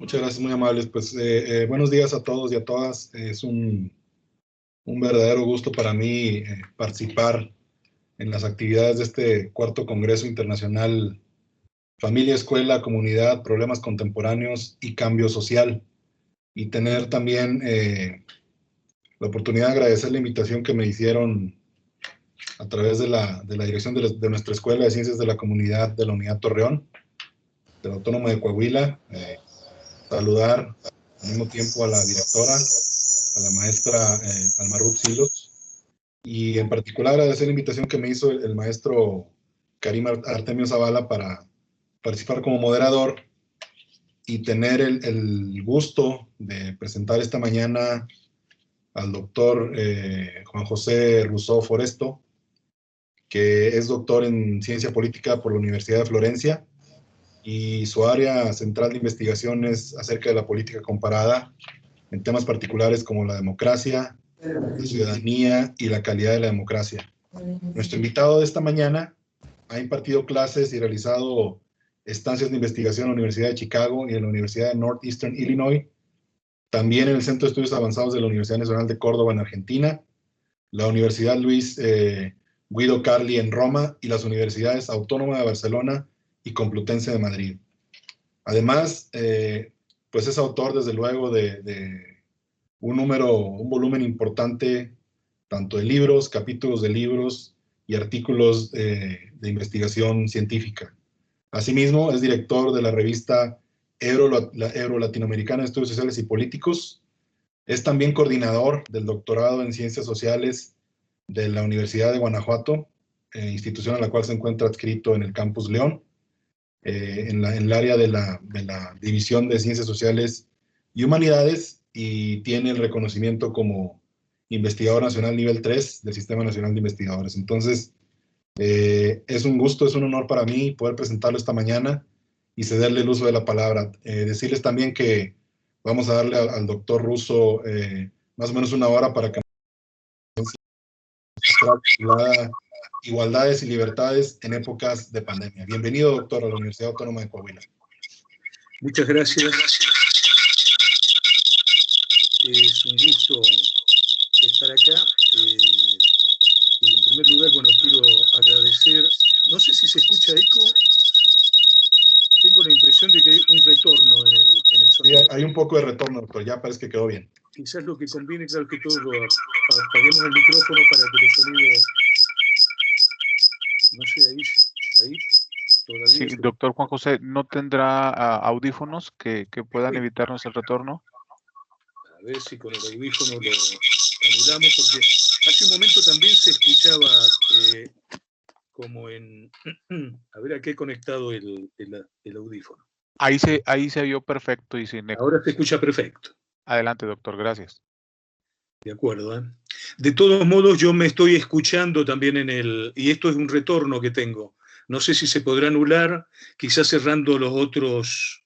Muchas gracias, muy amables. Pues buenos días a todos y a todas. Es un verdadero gusto para mí participar en las actividades de este cuarto Congreso Internacional Familia, Escuela, Comunidad, Problemas Contemporáneos y Cambio Social. Y tener también la oportunidad de agradecer la invitación que me hicieron a través de la dirección de nuestra Escuela de Ciencias de la Comunidad de la Unidad Torreón, de la Autónoma de Coahuila. Saludar al mismo tiempo a la directora, a la maestra Alma Ruth Silos, y en particular agradecer la invitación que me hizo el maestro Karim Artemio Zavala para participar como moderador y tener el gusto de presentar esta mañana al doctor Juan José Rousseau Foresto, que es doctor en Ciencia Política por la Universidad de Florencia, y su área central de investigación es acerca de la política comparada en temas particulares como la democracia, la ciudadanía y la calidad de la democracia. Nuestro invitado de esta mañana ha impartido clases y realizado estancias de investigación en la Universidad de Chicago y en la Universidad de Northeastern Illinois, también en el Centro de Estudios Avanzados de la Universidad Nacional de Córdoba en Argentina, la Universidad Luis Guido Carli en Roma y las Universidades Autónoma de Barcelona y Complutense de Madrid. Además, pues es autor desde luego de un volumen importante, tanto de libros, capítulos de libros y artículos de investigación científica. Asimismo, es director de la revista Euro-Latinoamericana de Estudios Sociales y Políticos. Es también coordinador del doctorado en Ciencias Sociales de la Universidad de Guanajuato, institución a la cual se encuentra adscrito en el Campus León, en el área de la División de Ciencias Sociales y Humanidades, y tiene el reconocimiento como investigador nacional nivel 3 del Sistema Nacional de Investigadores. Entonces, es un gusto, es un honor para mí poder presentarlo esta mañana y cederle el uso de la palabra. Decirles también que vamos a darle al doctor Russo más o menos una hora para que nos Igualdades y Libertades en Épocas de Pandemia. Bienvenido, doctor, a la Universidad Autónoma de Coahuila. Muchas gracias. Es un gusto estar acá. Y en primer lugar, bueno, quiero agradecer. No sé si se escucha eco. Tengo la impresión de que hay un retorno en el sonido. Sí, hay un poco de retorno, doctor. Ya parece que quedó bien. Quizás lo que conviene, claro, que todos apaguemos el micrófono para que el sonido. No sé, ahí. Todavía Sí, doctor Juan José, ¿no tendrá audífonos que puedan evitarnos el retorno? A ver si con el audífono lo anulamos, porque hace un momento también se escuchaba como en... A ver, ¿a qué he conectado el audífono? Ahí se vio perfecto y sin eco. Ahora se escucha perfecto. Adelante, doctor, gracias. De acuerdo, ¿eh? De todos modos, yo me estoy escuchando también y esto es un retorno que tengo. No sé si se podrá anular, quizás cerrando los otros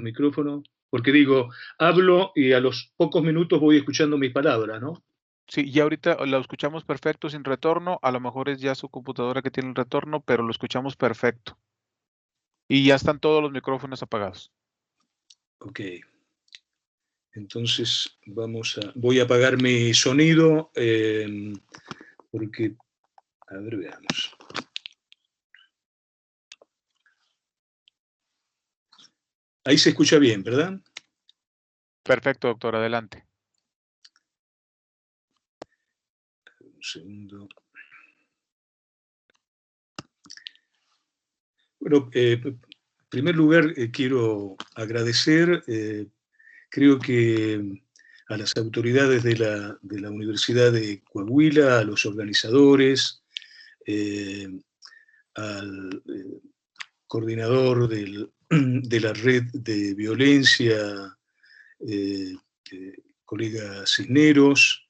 micrófonos, porque digo, hablo y a los pocos minutos voy escuchando mis palabras, ¿no? Sí, y ahorita lo escuchamos perfecto sin retorno. A lo mejor es ya su computadora que tiene el retorno, pero lo escuchamos perfecto. Y ya están todos los micrófonos apagados. Ok. Entonces voy a apagar mi sonido porque, a ver, veamos. Ahí se escucha bien, ¿verdad? Perfecto, doctor, adelante. Un segundo. Bueno, en primer lugar quiero agradecer, creo que a las autoridades de la Universidad de Coahuila, a los organizadores, al coordinador de la red de violencia, colega Cisneros,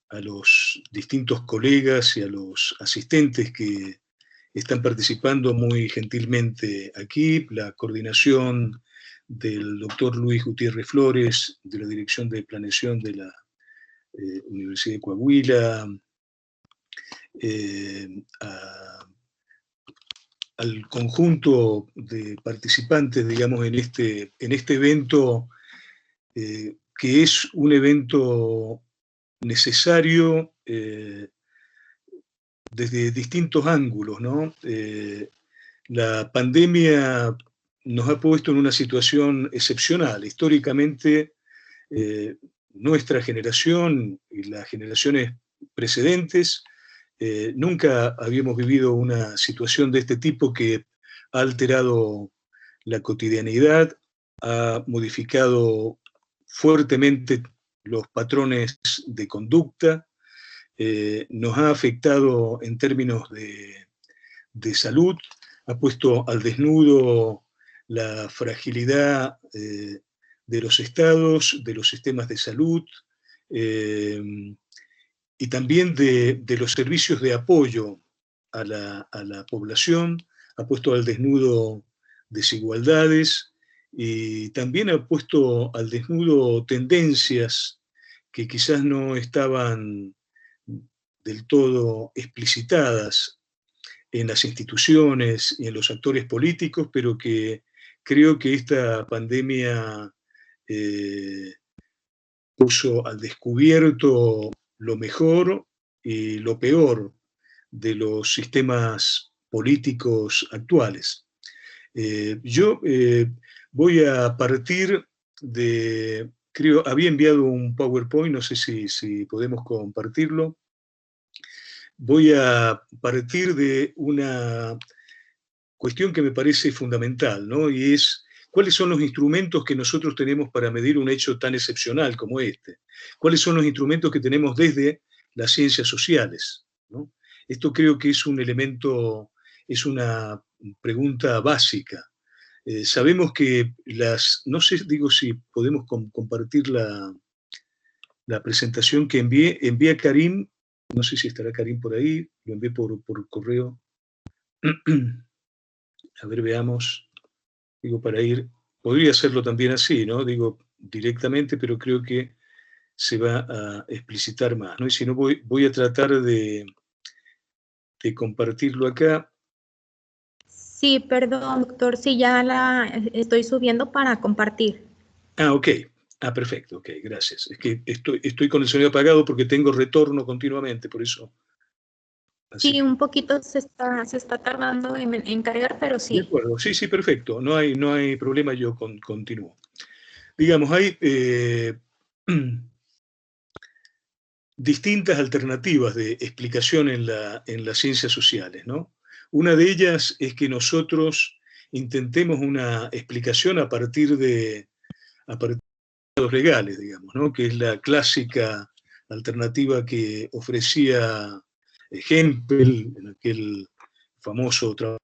a los distintos colegas y a los asistentes que están participando muy gentilmente aquí, la coordinación del doctor Luis Gutiérrez Flores, de la Dirección de Planeación de la Universidad de Coahuila, al conjunto de participantes, digamos, en este evento, que es un evento necesario desde distintos ángulos, ¿no? La pandemia nos ha puesto en una situación excepcional. Históricamente, nuestra generación y las generaciones precedentes nunca habíamos vivido una situación de este tipo que ha alterado la cotidianidad, ha modificado fuertemente los patrones de conducta, nos ha afectado en términos de salud, ha puesto al desnudo la fragilidad de los estados, de los sistemas de salud, y también de los servicios de apoyo a la población, ha puesto al desnudo desigualdades y también ha puesto al desnudo tendencias que quizás no estaban del todo explicitadas en las instituciones y en los actores políticos, pero que creo que esta pandemia puso al descubierto lo mejor y lo peor de los sistemas políticos actuales. Yo voy a partir de, creo, había enviado un PowerPoint, no sé si podemos compartirlo. Voy a partir de una cuestión que me parece fundamental, ¿no? Y es, ¿cuáles son los instrumentos que nosotros tenemos para medir un hecho tan excepcional como este? ¿Cuáles son los instrumentos que tenemos desde las ciencias sociales, ¿no? Esto creo que es un elemento, es una pregunta básica. Sabemos que no sé, digo si podemos compartir la presentación que envié a Karim, no sé si estará Karim por ahí, lo envié por correo. A ver, veamos. Digo, para ir, podría hacerlo también así, ¿no? Digo, directamente, pero creo que se va a explicitar más, ¿no? Y si no, voy a tratar de compartirlo acá. Sí, perdón, doctor, sí, ya la estoy subiendo para compartir. Ah, ok. Ah, perfecto, ok, gracias. Es que estoy con el sonido apagado porque tengo retorno continuamente, por eso. Así Sí, que, un poquito se está tardando en cargar, pero de sí. acuerdo, sí, perfecto. No hay problema, yo continúo. Digamos, hay distintas alternativas de explicación en las ciencias sociales, ¿no? Una de ellas es que nosotros intentemos una explicación a partir de datos legales, digamos, ¿no? Que es la clásica alternativa que ofrecía Hempel en aquel famoso trabajo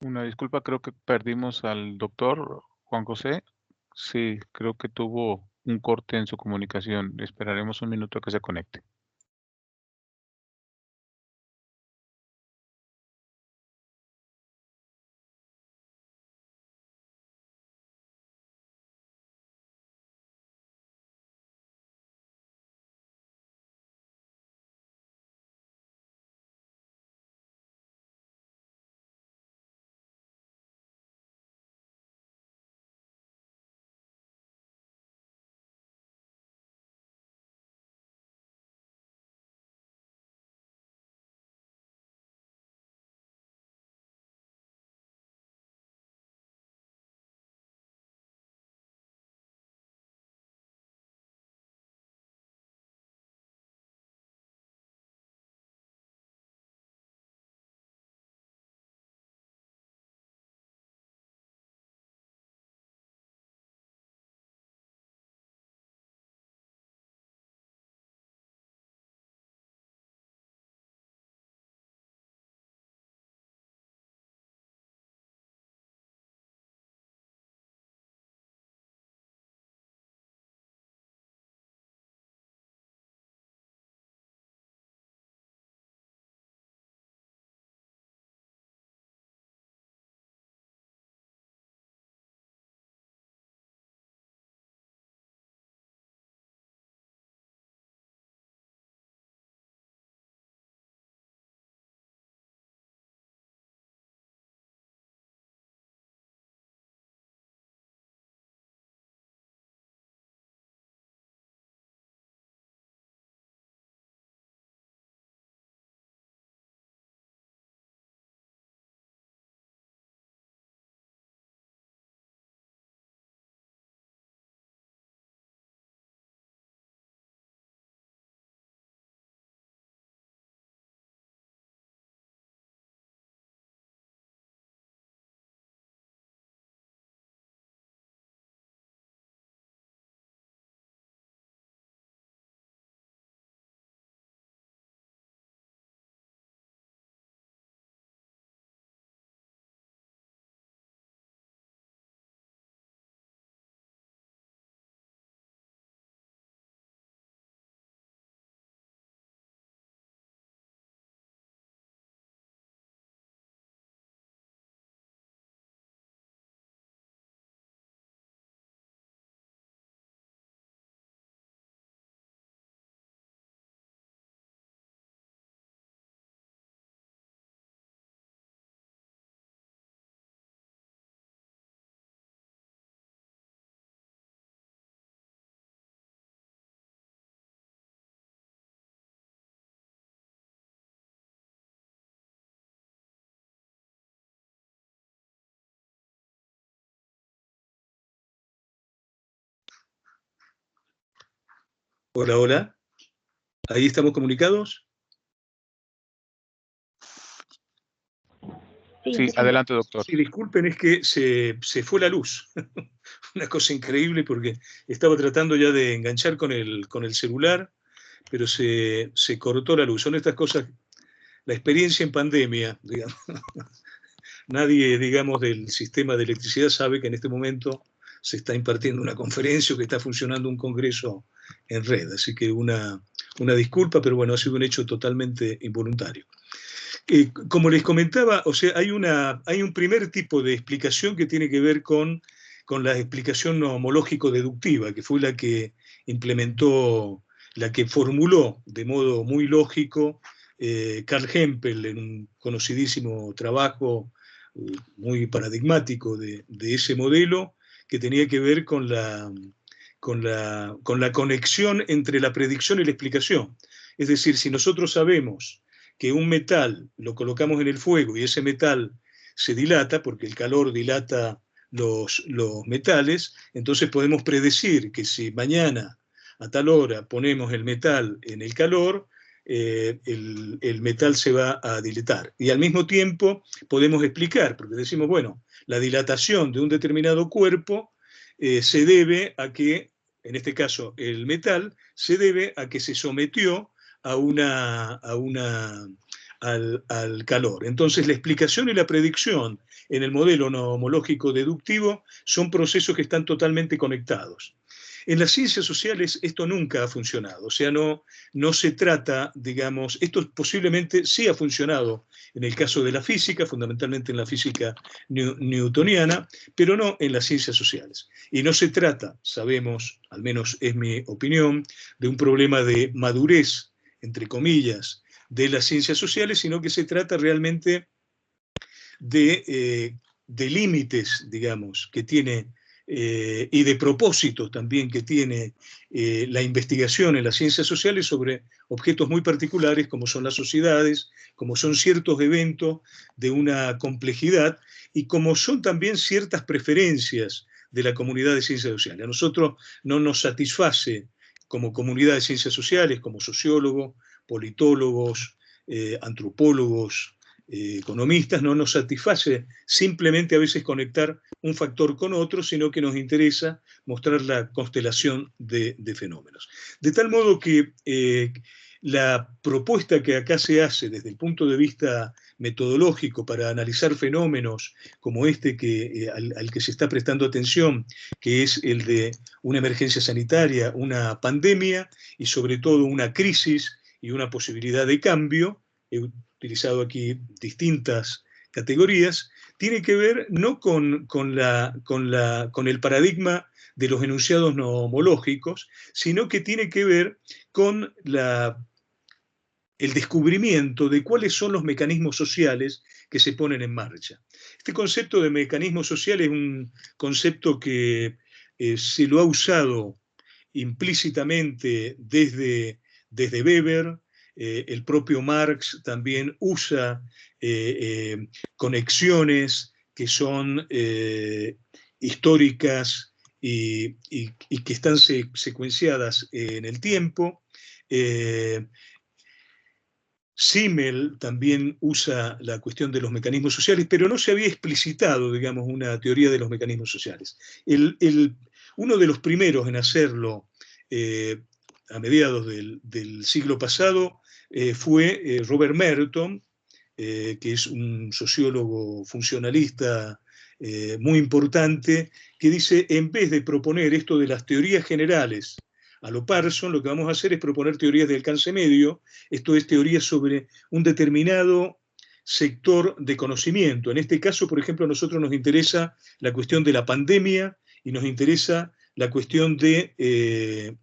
Una disculpa, creo que perdimos al doctor Juan José. Sí, creo que tuvo un corte en su comunicación. Esperaremos un minuto a que se conecte. Hola, hola. ¿Ahí estamos comunicados? Sí, adelante, doctor. Sí, disculpen, es que se fue la luz. Una cosa increíble porque estaba tratando ya de enganchar con el celular, pero se cortó la luz. Son estas cosas, la experiencia en pandemia, digamos. Nadie, digamos, del sistema de electricidad sabe que en este momento se está impartiendo una conferencia o que está funcionando un congreso en red. Así que una disculpa, pero bueno, ha sido un hecho totalmente involuntario. Como les comentaba, o sea, hay un primer tipo de explicación que tiene que ver con la explicación homológico-deductiva, que fue la que implementó, la que formuló de modo muy lógico Carl Hempel en un conocidísimo trabajo muy paradigmático de ese modelo, que tenía que ver con la conexión entre la predicción y la explicación. Es decir, si nosotros sabemos que un metal lo colocamos en el fuego y ese metal se dilata, porque el calor dilata los metales, entonces podemos predecir que si mañana a tal hora ponemos el metal en el calor, el metal se va a dilatar. Y al mismo tiempo podemos explicar, porque decimos, bueno, la dilatación de un determinado cuerpo se debe a que, en este caso el metal, se debe a que se sometió al calor. Entonces, la explicación y la predicción en el modelo no homológico deductivo son procesos que están totalmente conectados. En las ciencias sociales esto nunca ha funcionado, o sea, no se trata, digamos, esto posiblemente sí ha funcionado en el caso de la física, fundamentalmente en la física newtoniana, pero no en las ciencias sociales. Y no se trata, sabemos, al menos es mi opinión, de un problema de madurez, entre comillas, de las ciencias sociales, sino que se trata realmente de límites, digamos, que tiene, y de propósitos también que tiene la investigación en las ciencias sociales sobre objetos muy particulares, como son las sociedades, como son ciertos eventos de una complejidad, y como son también ciertas preferencias de la comunidad de ciencias sociales. A nosotros no nos satisface, como comunidad de ciencias sociales, como sociólogos, politólogos, antropólogos, economistas, no nos satisface simplemente a veces conectar un factor con otro, sino que nos interesa mostrar la constelación de fenómenos. De tal modo que la propuesta que acá se hace desde el punto de vista metodológico para analizar fenómenos como este al que se está prestando atención, que es el de una emergencia sanitaria, una pandemia y sobre todo una crisis y una posibilidad de cambio, he utilizado aquí distintas categorías, tiene que ver no con el paradigma de los enunciados no homológicos, sino que tiene que ver con el descubrimiento de cuáles son los mecanismos sociales que se ponen en marcha. Este concepto de mecanismo social es un concepto que se lo ha usado implícitamente desde Weber. El propio Marx también usa conexiones que son históricas y que están secuenciadas en el tiempo. Simmel también usa la cuestión de los mecanismos sociales, pero no se había explicitado, digamos, una teoría de los mecanismos sociales. Uno de los primeros en hacerlo a mediados del siglo pasado fue Robert Merton, que es un sociólogo funcionalista muy importante, que dice, en vez de proponer esto de las teorías generales a lo Parson, lo que vamos a hacer es proponer teorías de alcance medio, esto es, teorías sobre un determinado sector de conocimiento. En este caso, por ejemplo, a nosotros nos interesa la cuestión de la pandemia y nos interesa la cuestión de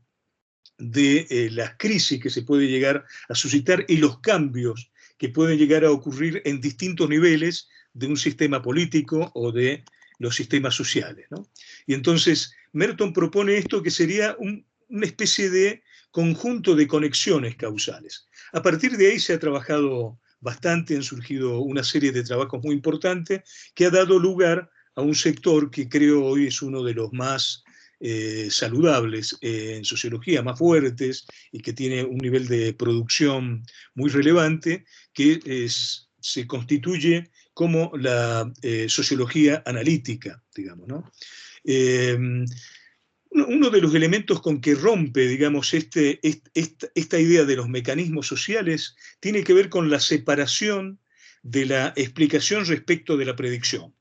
las crisis que se puede llegar a suscitar y los cambios que pueden llegar a ocurrir en distintos niveles de un sistema político o de los sistemas sociales, ¿no? Y entonces Merton propone esto que sería una especie de conjunto de conexiones causales. A partir de ahí se ha trabajado bastante, han surgido una serie de trabajos muy importantes que ha dado lugar a un sector que creo hoy es uno de los más saludables en sociología, más fuertes, y que tiene un nivel de producción muy relevante, que se constituye como la sociología analítica, digamos, ¿no? Uno de los elementos con que rompe, digamos, esta idea de los mecanismos sociales tiene que ver con la separación de la explicación respecto de la predicción.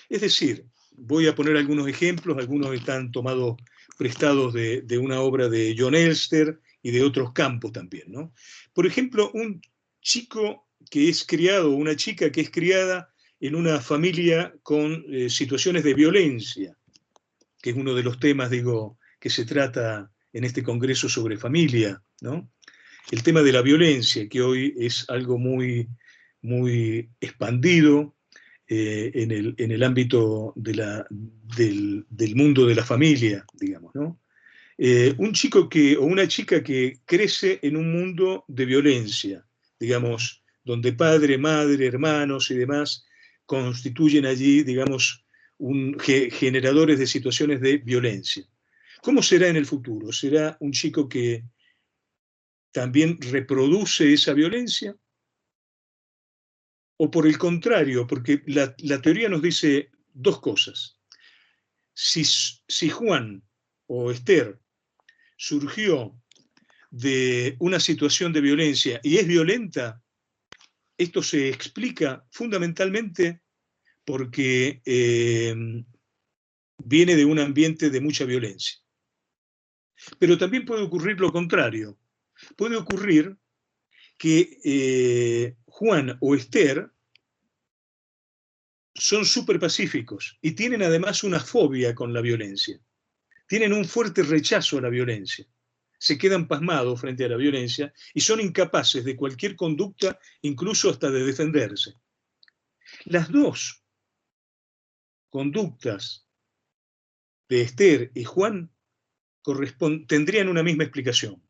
Es decir, voy a poner algunos ejemplos, algunos están tomados prestados de una obra de John Elster y de otros campos también, ¿no? Por ejemplo, un chico que es criado, una chica que es criada en una familia con situaciones de violencia, que es uno de los temas, digo, que se trata en este congreso sobre familia, ¿no? El tema de la violencia, que hoy es algo muy, muy expandido en el ámbito del mundo de la familia, digamos, ¿no? Un chico o una chica que crece en un mundo de violencia, digamos, donde padre, madre, hermanos y demás constituyen allí, digamos, generadores de situaciones de violencia. ¿Cómo será en el futuro? ¿Será un chico que también reproduce esa violencia? O por el contrario, porque la teoría nos dice dos cosas. Si Juan o Esther surgió de una situación de violencia y es violenta, esto se explica fundamentalmente porque viene de un ambiente de mucha violencia. Pero también puede ocurrir lo contrario. Puede ocurrir que Juan o Esther son súper pacíficos y tienen además una fobia con la violencia. Tienen un fuerte rechazo a la violencia. Se quedan pasmados frente a la violencia y son incapaces de cualquier conducta, incluso hasta de defenderse. Las dos conductas de Esther y Juan tendrían una misma explicación.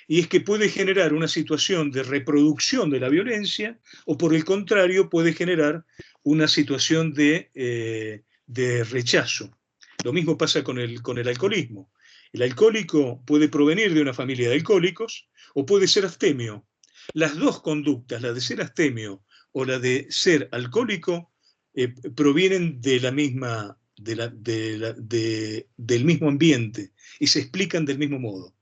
Y es que puede generar una situación de reproducción de la violencia o por el contrario puede generar una situación de rechazo. Lo mismo pasa con el alcoholismo. El alcohólico puede provenir de una familia de alcohólicos o puede ser abstemio. Las dos conductas, la de ser abstemio o la de ser alcohólico, provienen de la misma, del mismo ambiente y se explican del mismo modo.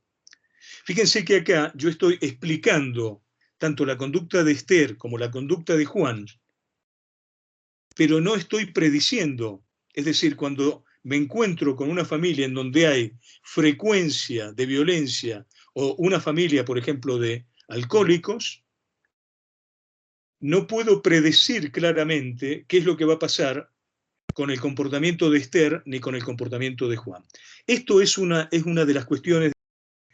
Fíjense que acá yo estoy explicando tanto la conducta de Esther como la conducta de Juan, pero no estoy prediciendo. Es decir, cuando me encuentro con una familia en donde hay frecuencia de violencia o una familia, por ejemplo, de alcohólicos, no puedo predecir claramente qué es lo que va a pasar con el comportamiento de Esther ni con el comportamiento de Juan. Esto es una de las cuestiones de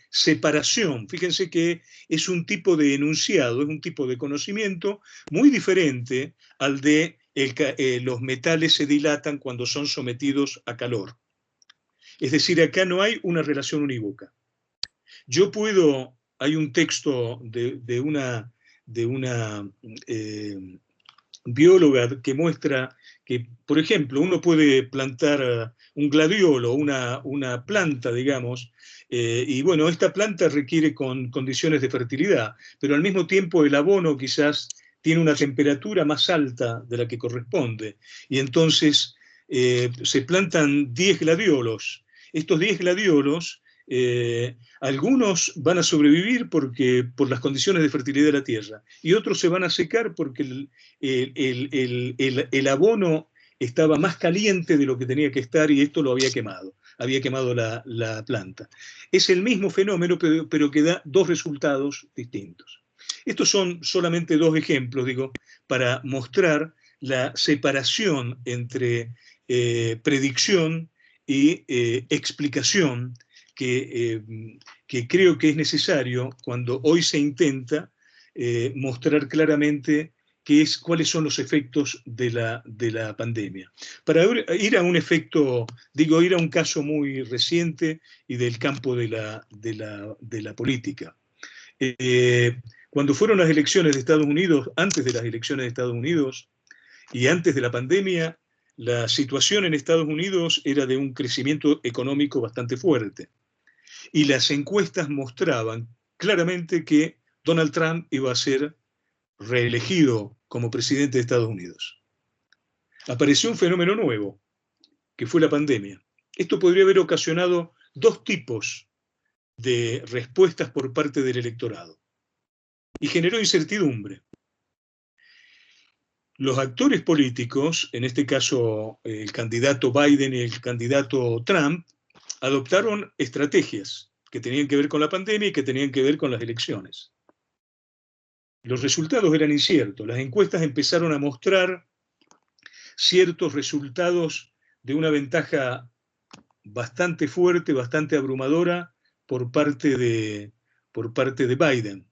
separación. Fíjense que es un tipo de enunciado, es un tipo de conocimiento muy diferente al de los metales se dilatan cuando son sometidos a calor. Es decir, acá no hay una relación unívoca. Hay un texto de una bióloga que muestra que, por ejemplo, uno puede plantar un gladiolo, una planta, digamos, y bueno, esta planta requiere condiciones de fertilidad, pero al mismo tiempo el abono quizás tiene una temperatura más alta de la que corresponde, y entonces se plantan 10 gladiolos. Estos 10 gladiolos, algunos van a sobrevivir por las condiciones de fertilidad de la tierra, y otros se van a secar porque el abono estaba más caliente de lo que tenía que estar y esto lo había quemado la planta. Es el mismo fenómeno, pero que da dos resultados distintos. Estos son solamente dos ejemplos, digo, para mostrar la separación entre predicción y explicación que creo que es necesario cuando hoy se intenta mostrar claramente cuáles son los efectos de la pandemia. Para ir a un efecto, ir a un caso muy reciente y del campo de la política. Cuando fueron las elecciones de Estados Unidos, antes de las elecciones de Estados Unidos y antes de la pandemia, la situación en Estados Unidos era de un crecimiento económico bastante fuerte. Y las encuestas mostraban claramente que Donald Trump iba a ser reelegido como presidente de Estados Unidos. Apareció un fenómeno nuevo, que fue la pandemia. Esto podría haber ocasionado dos tipos de respuestas por parte del electorado y generó incertidumbre. Los actores políticos, en este caso el candidato Biden y el candidato Trump, adoptaron estrategias que tenían que ver con la pandemia y que tenían que ver con las elecciones. Los resultados eran inciertos. Las encuestas empezaron a mostrar ciertos resultados de una ventaja bastante fuerte, bastante abrumadora por parte de Biden.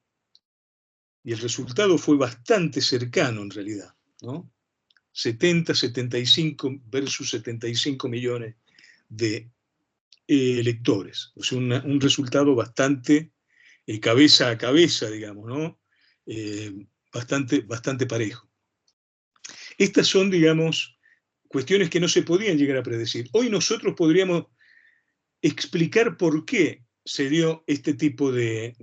Y el resultado fue bastante cercano en realidad, ¿no? 70, 75 versus 75 millones de electores. O sea, un resultado bastante cabeza a cabeza, digamos, ¿no? Bastante parejo. Estas son, digamos, cuestiones que no se podían llegar a predecir. Hoy nosotros podríamos explicar por qué se dio este tipo de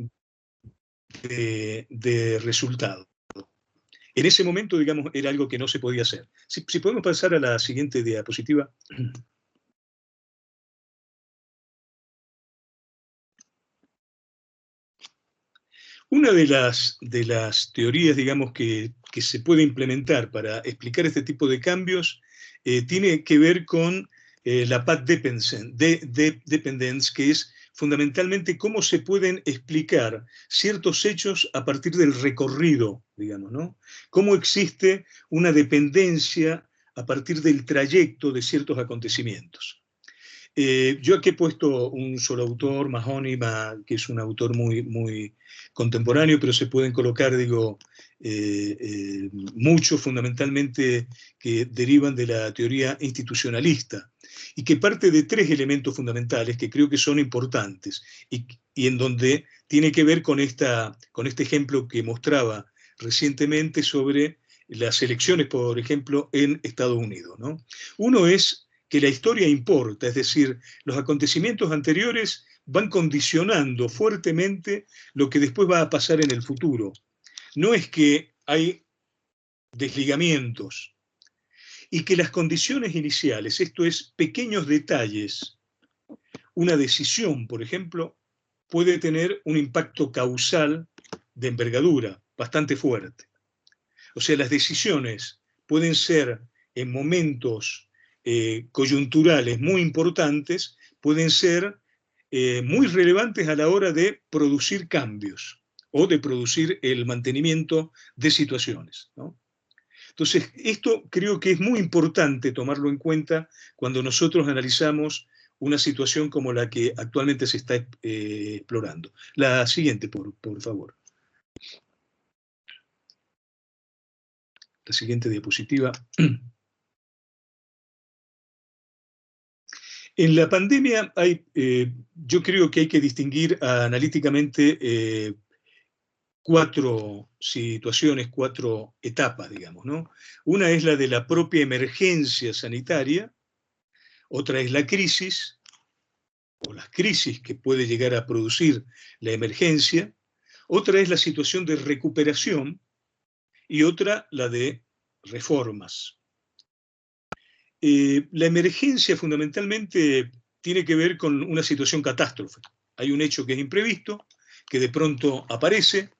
resultado. En ese momento, digamos, era algo que no se podía hacer. Si podemos pasar a la siguiente diapositiva. Una de las teorías, digamos, que se puede implementar para explicar este tipo de cambios tiene que ver con la path dependence, que es fundamentalmente cómo se pueden explicar ciertos hechos a partir del recorrido, digamos, ¿no? Cómo existe una dependencia a partir del trayecto de ciertos acontecimientos. Yo aquí he puesto un solo autor, Mahoney, que es un autor muy contemporáneo, pero se pueden colocar, digo, muchos fundamentalmente que derivan de la teoría institucionalista y que parte de tres elementos fundamentales que creo que son importantes y en donde tiene que ver con este ejemplo que mostraba recientemente sobre las elecciones, por ejemplo, en Estados Unidos, ¿no? Uno es que la historia importa, es decir, los acontecimientos anteriores van condicionando fuertemente lo que después va a pasar en el futuro. No es que hay desligamientos y que las condiciones iniciales, esto es, pequeños detalles, una decisión, por ejemplo, puede tener un impacto causal de envergadura bastante fuerte. O sea, las decisiones pueden ser en momentos coyunturales muy importantes, pueden ser muy relevantes a la hora de producir cambios o de producir el mantenimiento de situaciones, ¿no? Entonces, esto creo que es muy importante tomarlo en cuenta cuando nosotros analizamos una situación como la que actualmente se está explorando. La siguiente, por favor. La siguiente diapositiva. En la pandemia yo creo que hay que distinguir analíticamente cuatro situaciones, cuatro etapas, digamos, ¿no? Una es la de la propia emergencia sanitaria, otra es la crisis, o las crisis que puede llegar a producir la emergencia, otra es la situación de recuperación y otra la de reformas. La emergencia fundamentalmente tiene que ver con una situación catástrofe. Hay un hecho que es imprevisto, que de pronto aparece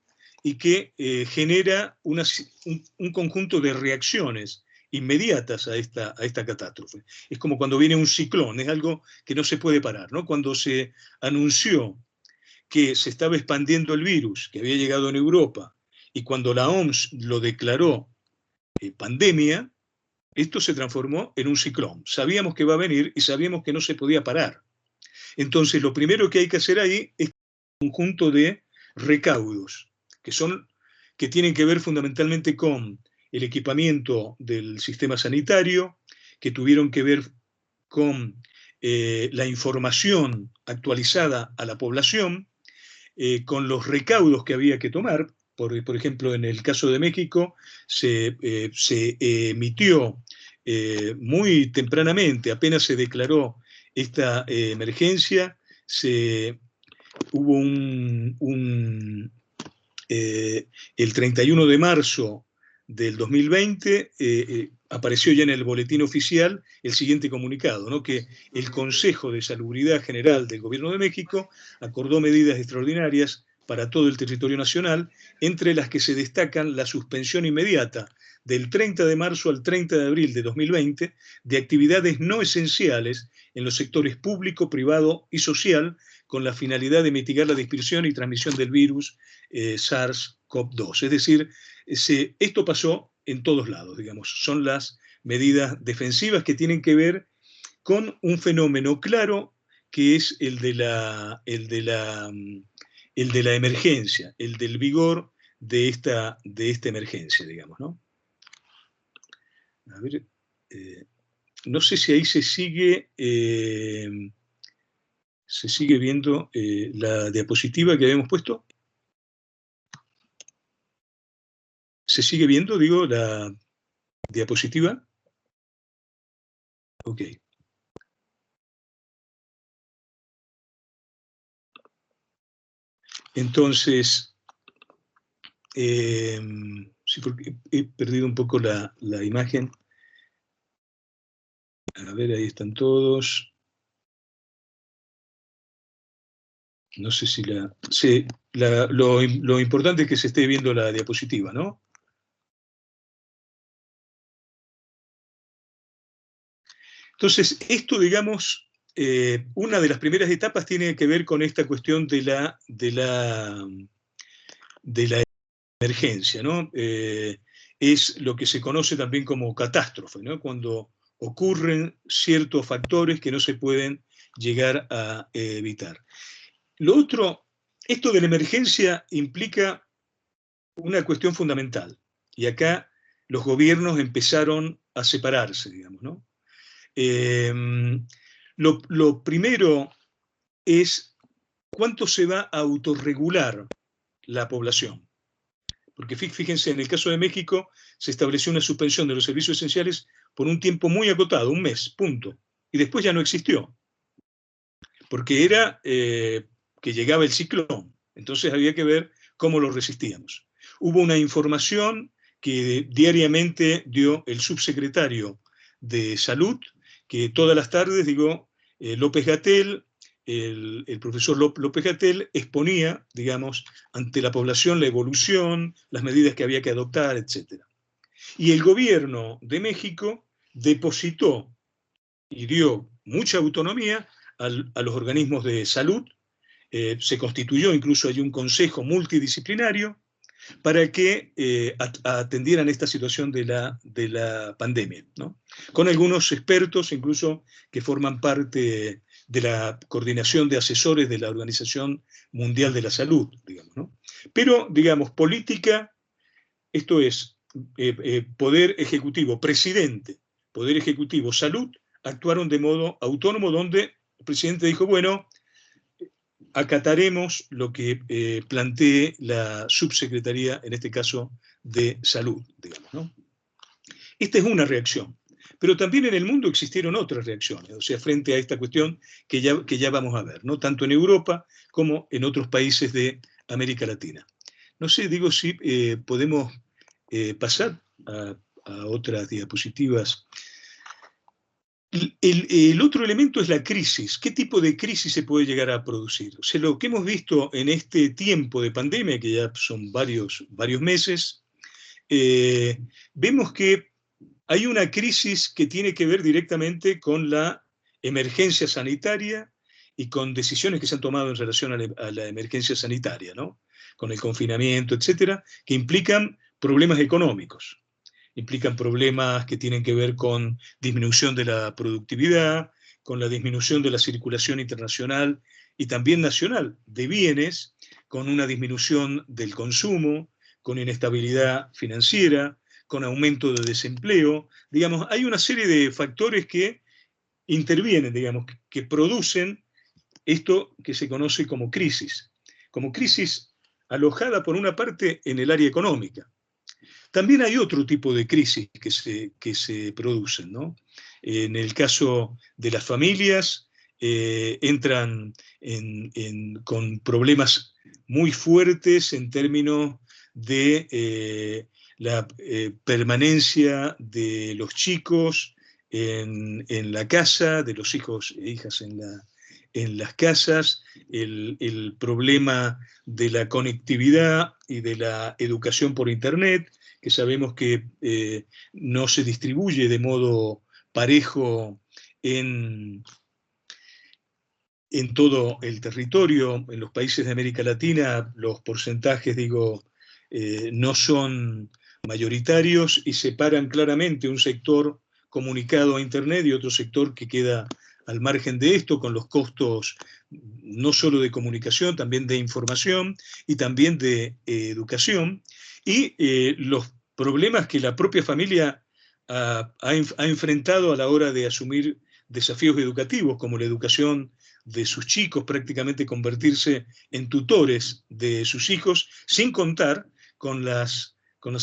y que genera un conjunto de reacciones inmediatas a esta catástrofe. Es como cuando viene un ciclón, es algo que no se puede parar, ¿no? Cuando se anunció que se estaba expandiendo el virus, que había llegado en Europa, y cuando la OMS lo declaró pandemia, esto se transformó en un ciclón. Sabíamos que va a venir y sabíamos que no se podía parar. Entonces, lo primero que hay que hacer ahí es un conjunto de recaudos, que tienen que ver fundamentalmente con el equipamiento del sistema sanitario, que tuvieron que ver con la información actualizada a la población, con los recaudos que había que tomar. Por ejemplo, en el caso de México se emitió muy tempranamente, apenas se declaró esta emergencia, hubo el 31 de marzo del 2020, apareció ya en el boletín oficial el siguiente comunicado, ¿no? Que el Consejo de Salubridad General del Gobierno de México acordó medidas extraordinarias para todo el territorio nacional, entre las que se destacan la suspensión inmediata del 30 de marzo al 30 de abril de 2020 de actividades no esenciales en los sectores público, privado y social, con la finalidad de mitigar la dispersión y transmisión del virus SARS-CoV-2. Es decir, esto pasó en todos lados, digamos. Son las medidas defensivas que tienen que ver con un fenómeno claro que es el de la emergencia, el del vigor de esta emergencia, digamos, ¿no? A ver, no sé si ahí se sigue viendo la diapositiva que habíamos puesto. ¿Se sigue viendo, digo, la diapositiva? Ok. Entonces, sí, porque he perdido un poco la imagen. A ver, ahí están todos. No sé si lo importante es que se esté viendo la diapositiva, ¿no? Entonces, esto, digamos, una de las primeras etapas tiene que ver con esta cuestión de la emergencia, ¿no? Es lo que se conoce también como catástrofe, ¿no? Cuando ocurren ciertos factores que no se pueden llegar a evitar. Lo otro, esto de la emergencia implica una cuestión fundamental, y acá los gobiernos empezaron a separarse, digamos, ¿no? Lo primero es cuánto se va a autorregular la población. Porque fíjense, en el caso de México se estableció una suspensión de los servicios esenciales por un tiempo muy acotado, un mes, punto. Y después ya no existió. Porque era que llegaba el ciclón. Entonces había que ver cómo lo resistíamos. Hubo una información que diariamente dio el subsecretario de Salud, que todas las tardes, digo, López-Gatell, el profesor López-Gatell exponía, digamos, ante la población la evolución, las medidas que había que adoptar, etc. Y el gobierno de México depositó y dio mucha autonomía a los organismos de salud. Se constituyó, incluso hay un consejo multidisciplinario para que atendieran esta situación de la pandemia, ¿no? Con algunos expertos incluso que forman parte de la coordinación de asesores de la Organización Mundial de la Salud, digamos, ¿no? Pero, digamos, política, esto es poder ejecutivo, presidente, poder ejecutivo, salud, actuaron de modo autónomo, donde el presidente dijo, bueno, acataremos lo que plantee la subsecretaría, en este caso, de salud, digamos, ¿no? Esta es una reacción. Pero también en el mundo existieron otras reacciones, o sea, frente a esta cuestión que ya vamos a ver, ¿no? Tanto en Europa como en otros países de América Latina. No sé, digo, si podemos pasar a otras diapositivas. El otro elemento es la crisis. ¿Qué tipo de crisis se puede llegar a producir? O sea, lo que hemos visto en este tiempo de pandemia, que ya son varios meses, vemos que hay una crisis que tiene que ver directamente con la emergencia sanitaria y con decisiones que se han tomado en relación a la emergencia sanitaria, ¿no? Con el confinamiento, etcétera, que implican problemas económicos. Implican problemas que tienen que ver con disminución de la productividad, con la disminución de la circulación internacional y también nacional de bienes, con una disminución del consumo, con inestabilidad financiera, con aumento de desempleo. Digamos, hay una serie de factores que intervienen, digamos, que producen esto que se conoce como crisis alojada por una parte en el área económica. También hay otro tipo de crisis que se producen, ¿no? En el caso de las familias, entran con problemas muy fuertes en términos de la permanencia de los chicos en la casa, de los hijos e hijas en las casas, el problema de la conectividad y de la educación por Internet, que sabemos que no se distribuye de modo parejo en todo el territorio. En los países de América Latina los porcentajes, no son mayoritarios y separan claramente un sector comunicado a Internet y otro sector que queda al margen de esto, con los costos no solo de comunicación, también de información y también de educación, y los problemas que la propia familia ha enfrentado a la hora de asumir desafíos educativos, como la educación de sus chicos, prácticamente convertirse en tutores de sus hijos, sin contar con las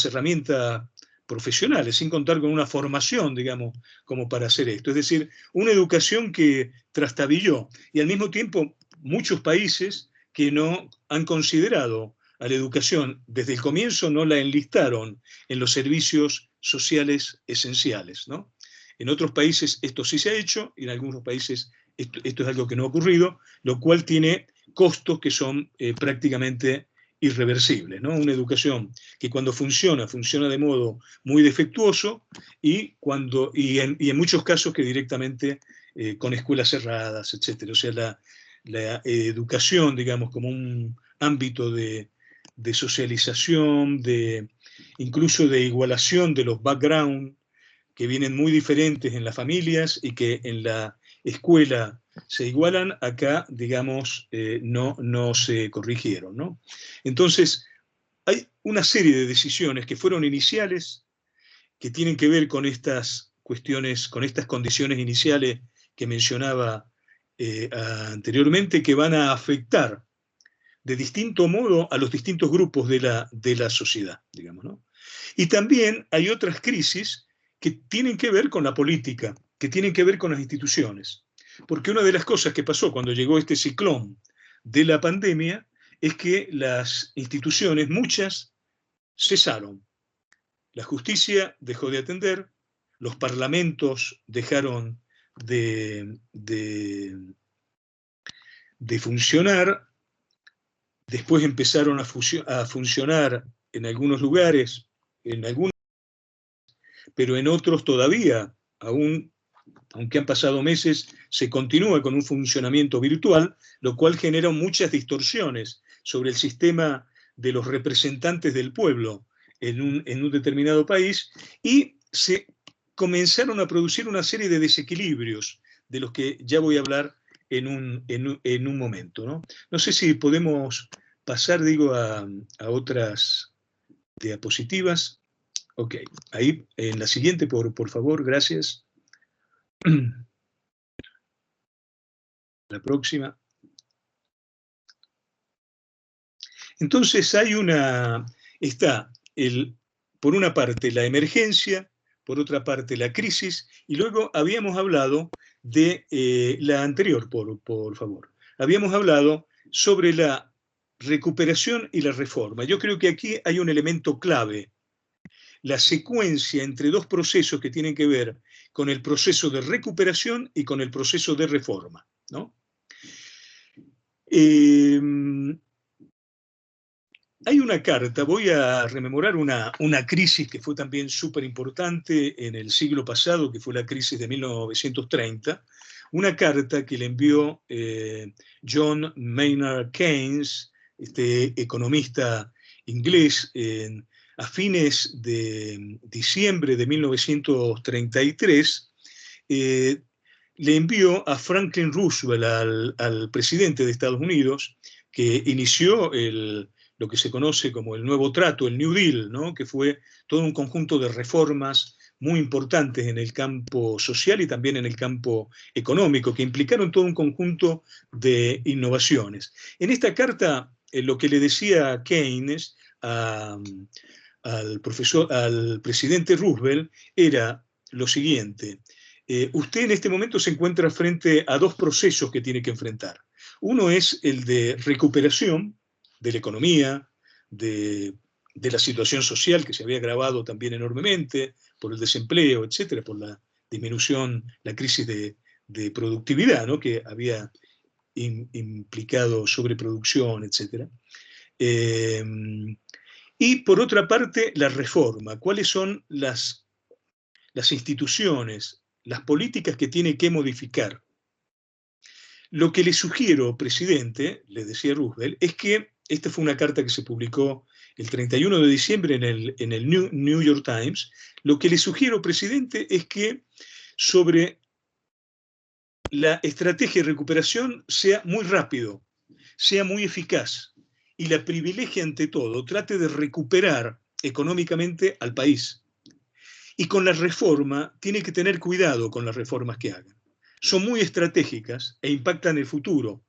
herramientas profesionales, sin contar con una formación, digamos, como para hacer esto. Es decir, una educación que trastabilló, y al mismo tiempo muchos países que no han considerado a la educación desde el comienzo, no la enlistaron en los servicios sociales esenciales, ¿no? En otros países esto sí se ha hecho, y en algunos países esto es algo que no ha ocurrido, lo cual tiene costos que son prácticamente irreversibles, ¿no? Una educación que cuando funciona de modo muy defectuoso y en muchos casos que directamente con escuelas cerradas, etc. O sea, la educación, digamos, como un ámbito de socialización, incluso de igualación de los backgrounds que vienen muy diferentes en las familias y que en la escuela se igualan, acá, digamos, no se corrigieron, ¿no? Entonces, hay una serie de decisiones que fueron iniciales, que tienen que ver con estas cuestiones, con estas condiciones iniciales que mencionaba anteriormente, que van a afectar de distinto modo a los distintos grupos de la sociedad, digamos, ¿no? Y también hay otras crisis que tienen que ver con la política, que tienen que ver con las instituciones. Porque una de las cosas que pasó cuando llegó este ciclón de la pandemia es que las instituciones, muchas, cesaron. La justicia dejó de atender, los parlamentos dejaron de funcionar, después empezaron a funcionar en algunos lugares, pero en otros todavía, aunque han pasado meses, se continúa con un funcionamiento virtual, lo cual genera muchas distorsiones sobre el sistema de los representantes del pueblo en un determinado país, y se comenzaron a producir una serie de desequilibrios de los que ya voy a hablar en un momento, ¿no? No sé si podemos pasar, a otras diapositivas. Ok, ahí en la siguiente, por favor, gracias. La próxima. Entonces está por una parte la emergencia, por otra parte la crisis, y luego habíamos hablado de la anterior, por favor. Habíamos hablado sobre la recuperación y la reforma. Yo creo que aquí hay un elemento clave, la secuencia entre dos procesos que tienen que ver con el proceso de recuperación y con el proceso de reforma, ¿no? Hay una carta, voy a rememorar una crisis que fue también súper importante en el siglo pasado, que fue la crisis de 1930, una carta que le envió John Maynard Keynes, este economista inglés, a fines de diciembre de 1933, le envió a Franklin Roosevelt, al presidente de Estados Unidos, que inició lo que se conoce como el Nuevo Trato, el New Deal, ¿no? Que fue todo un conjunto de reformas muy importantes en el campo social y también en el campo económico, que implicaron todo un conjunto de innovaciones. En esta carta, lo que le decía Keynes a al presidente Roosevelt era lo siguiente: usted en este momento se encuentra frente a dos procesos que tiene que enfrentar. Uno es el de recuperación de la economía, de la situación social que se había agravado también enormemente por el desempleo, etcétera, por la disminución, la crisis de productividad, ¿no?, que había implicado sobreproducción, etcétera. Y por otra parte, la reforma. ¿Cuáles son las instituciones, las políticas que tiene que modificar? Lo que le sugiero, presidente, le decía Roosevelt, es que, esta fue una carta que se publicó el 31 de diciembre en el New York Times, lo que le sugiero, presidente, es que sobre la estrategia de recuperación sea muy rápido, sea muy eficaz, y la privilegie ante todo, trate de recuperar económicamente al país. Y con la reforma, tiene que tener cuidado con las reformas que hagan. Son muy estratégicas e impactan el futuro.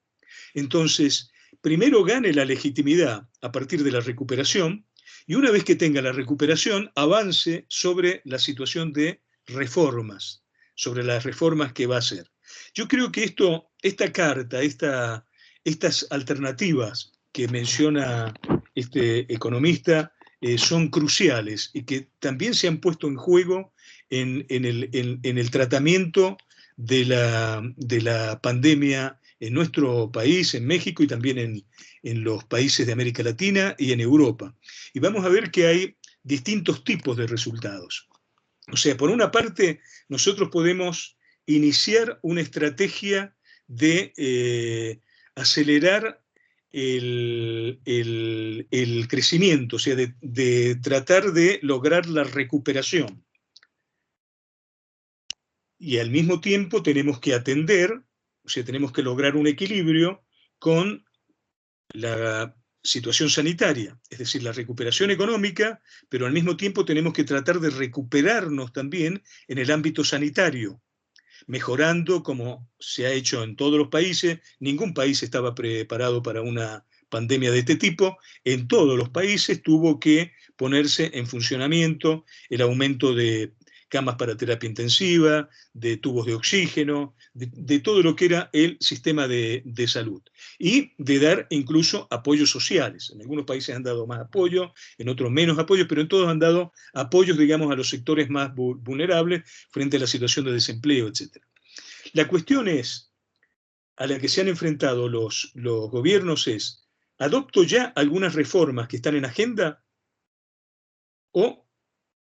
Entonces, primero gane la legitimidad a partir de la recuperación, y una vez que tenga la recuperación, avance sobre la situación de reformas, sobre las reformas que va a hacer. Yo creo que esta carta, estas alternativas que menciona este economista son cruciales y que también se han puesto en juego en el tratamiento de la pandemia en nuestro país, en México, y también en los países de América Latina y en Europa. Y vamos a ver que hay distintos tipos de resultados. O sea, por una parte, nosotros podemos iniciar una estrategia de acelerar el crecimiento, o sea, de tratar de lograr la recuperación. Y al mismo tiempo tenemos que atender, o sea, tenemos que lograr un equilibrio con la situación sanitaria, es decir, la recuperación económica, pero al mismo tiempo tenemos que tratar de recuperarnos también en el ámbito sanitario, mejorando como se ha hecho en todos los países. Ningún país estaba preparado para una pandemia de este tipo. En todos los países tuvo que ponerse en funcionamiento el aumento de camas para terapia intensiva, de tubos de oxígeno, de todo lo que era el sistema de salud. Y de dar incluso apoyos sociales. En algunos países han dado más apoyo, en otros menos apoyo, pero en todos han dado apoyos, digamos, a los sectores más vulnerables frente a la situación de desempleo, etc. La cuestión a la que se han enfrentado los gobiernos es: ¿adopto ya algunas reformas que están en agenda o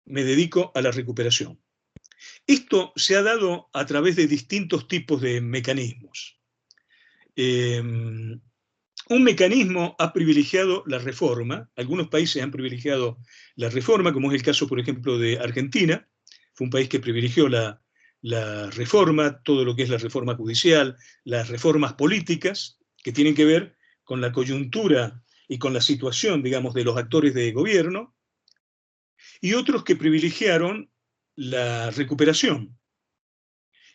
me dedico a la recuperación? Esto se ha dado a través de distintos tipos de mecanismos. Un mecanismo ha privilegiado la reforma. Algunos países han privilegiado la reforma, como es el caso, por ejemplo, de Argentina. Fue un país que privilegió la reforma, todo lo que es la reforma judicial, las reformas políticas, que tienen que ver con la coyuntura y con la situación, digamos, de los actores de gobierno, y otros que privilegiaron la recuperación,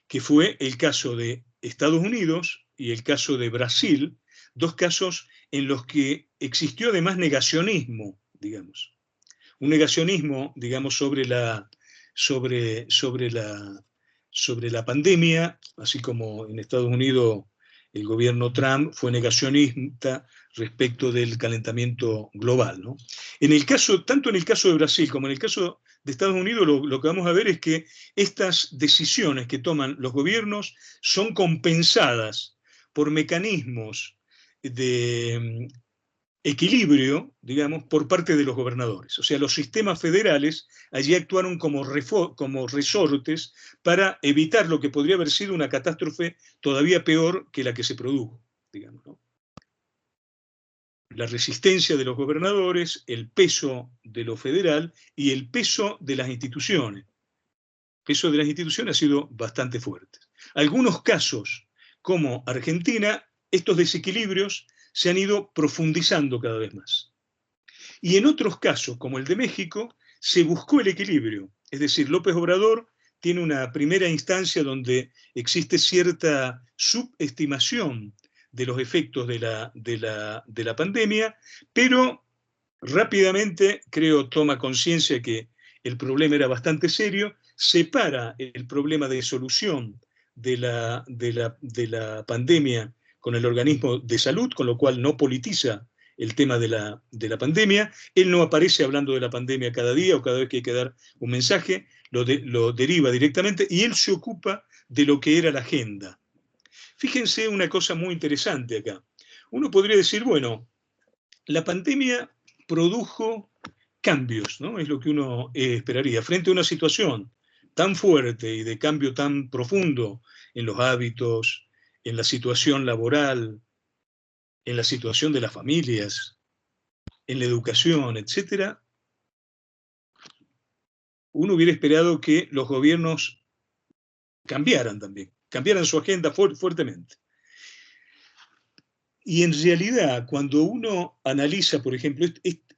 que fue el caso de Estados Unidos y el caso de Brasil, dos casos en los que existió además negacionismo, digamos. Un negacionismo, digamos, sobre la pandemia, así como en Estados Unidos el gobierno Trump fue negacionista respecto del calentamiento global, ¿no? Tanto en el caso de Brasil como en el caso de Estados Unidos, lo que vamos a ver es que estas decisiones que toman los gobiernos son compensadas por mecanismos de equilibrio, digamos, por parte de los gobernadores. O sea, los sistemas federales allí actuaron como resortes para evitar lo que podría haber sido una catástrofe todavía peor que la que se produjo, digamos, ¿no? La resistencia de los gobernadores, el peso de lo federal y el peso de las instituciones. El peso de las instituciones ha sido bastante fuerte. Algunos casos, como Argentina, estos desequilibrios se han ido profundizando cada vez más. Y en otros casos, como el de México, se buscó el equilibrio. Es decir, López Obrador tiene una primera instancia donde existe cierta subestimación de los efectos de la pandemia, pero rápidamente, creo, toma conciencia que el problema era bastante serio, separa el problema de solución de la pandemia con el organismo de salud, con lo cual no politiza el tema de la pandemia. Él no aparece hablando de la pandemia cada día o cada vez que hay que dar un mensaje, lo deriva directamente y él se ocupa de lo que era la agenda. Fíjense una cosa muy interesante acá. Uno podría decir, bueno, la pandemia produjo cambios, ¿no? Es lo que uno esperaría. Frente a una situación tan fuerte y de cambio tan profundo en los hábitos, en la situación laboral, en la situación de las familias, en la educación, etc., uno hubiera esperado que los gobiernos cambiaran también, cambiaran su agenda fuertemente. Y en realidad, cuando uno analiza, por ejemplo,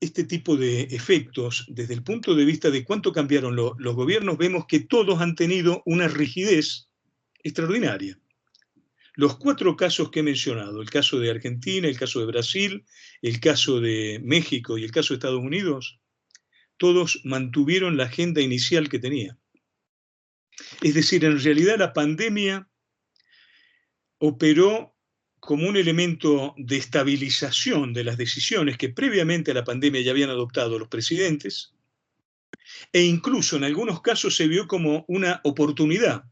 este tipo de efectos, desde el punto de vista de cuánto cambiaron los gobiernos, vemos que todos han tenido una rigidez extraordinaria. Los 4 casos que he mencionado, el caso de Argentina, el caso de Brasil, el caso de México y el caso de Estados Unidos, todos mantuvieron la agenda inicial que tenían. Es decir, en realidad la pandemia operó como un elemento de estabilización de las decisiones que previamente a la pandemia ya habían adoptado los presidentes, e incluso en algunos casos se vio como una oportunidad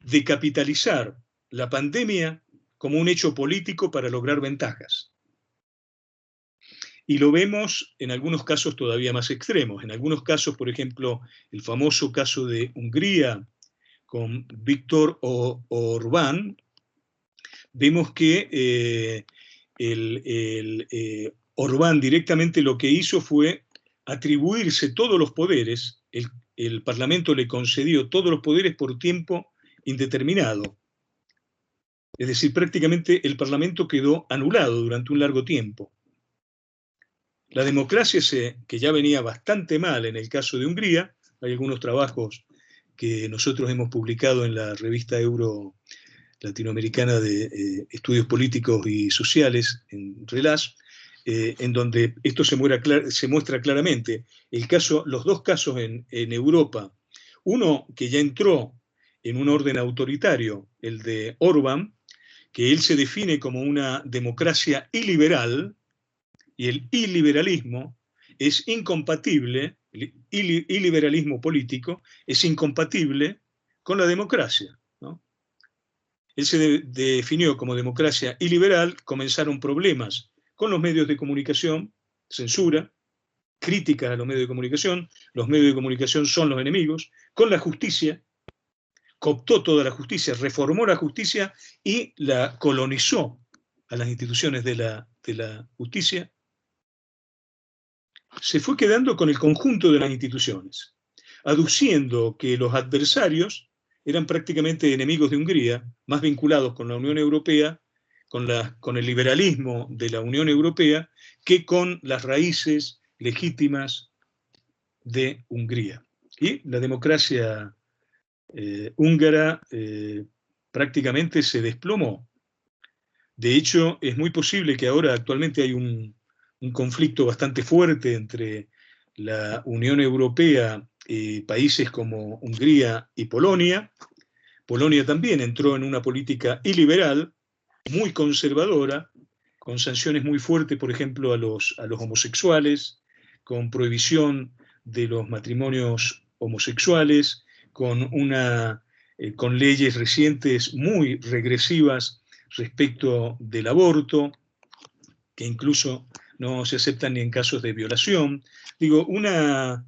de capitalizar la pandemia como un hecho político para lograr ventajas. Y lo vemos en algunos casos todavía más extremos. En algunos casos, por ejemplo, el famoso caso de Hungría con Viktor Orbán, vemos que Orbán directamente lo que hizo fue atribuirse todos los poderes, el Parlamento le concedió todos los poderes por tiempo indeterminado. Es decir, prácticamente el Parlamento quedó anulado durante un largo tiempo. La democracia, que ya venía bastante mal en el caso de Hungría, hay algunos trabajos que nosotros hemos publicado en la revista Euro Latinoamericana de Estudios Políticos y Sociales, en RELAS, en donde esto se muestra claramente. Los 2 casos en Europa, uno que ya entró en un orden autoritario, el de Orbán, que él se define como una democracia iliberal, y el iliberalismo es incompatible, el iliberalismo político es incompatible con la democracia, ¿no? Él se definió como democracia iliberal, comenzaron problemas con los medios de comunicación, censura, críticas a los medios de comunicación son los enemigos, con la justicia, cooptó toda la justicia, reformó la justicia y la colonizó a las instituciones de la justicia. Se fue quedando con el conjunto de las instituciones, aduciendo que los adversarios eran prácticamente enemigos de Hungría, más vinculados con la Unión Europea, con el liberalismo de la Unión Europea, que con las raíces legítimas de Hungría. Y la democracia húngara prácticamente se desplomó. De hecho, es muy posible que ahora actualmente hay un conflicto bastante fuerte entre la Unión Europea y países como Hungría y Polonia. Polonia también entró en una política iliberal, muy conservadora, con sanciones muy fuertes, por ejemplo, a los homosexuales, con prohibición de los matrimonios homosexuales, con leyes recientes muy regresivas respecto del aborto, que incluso no se aceptan ni en casos de violación. Digo, una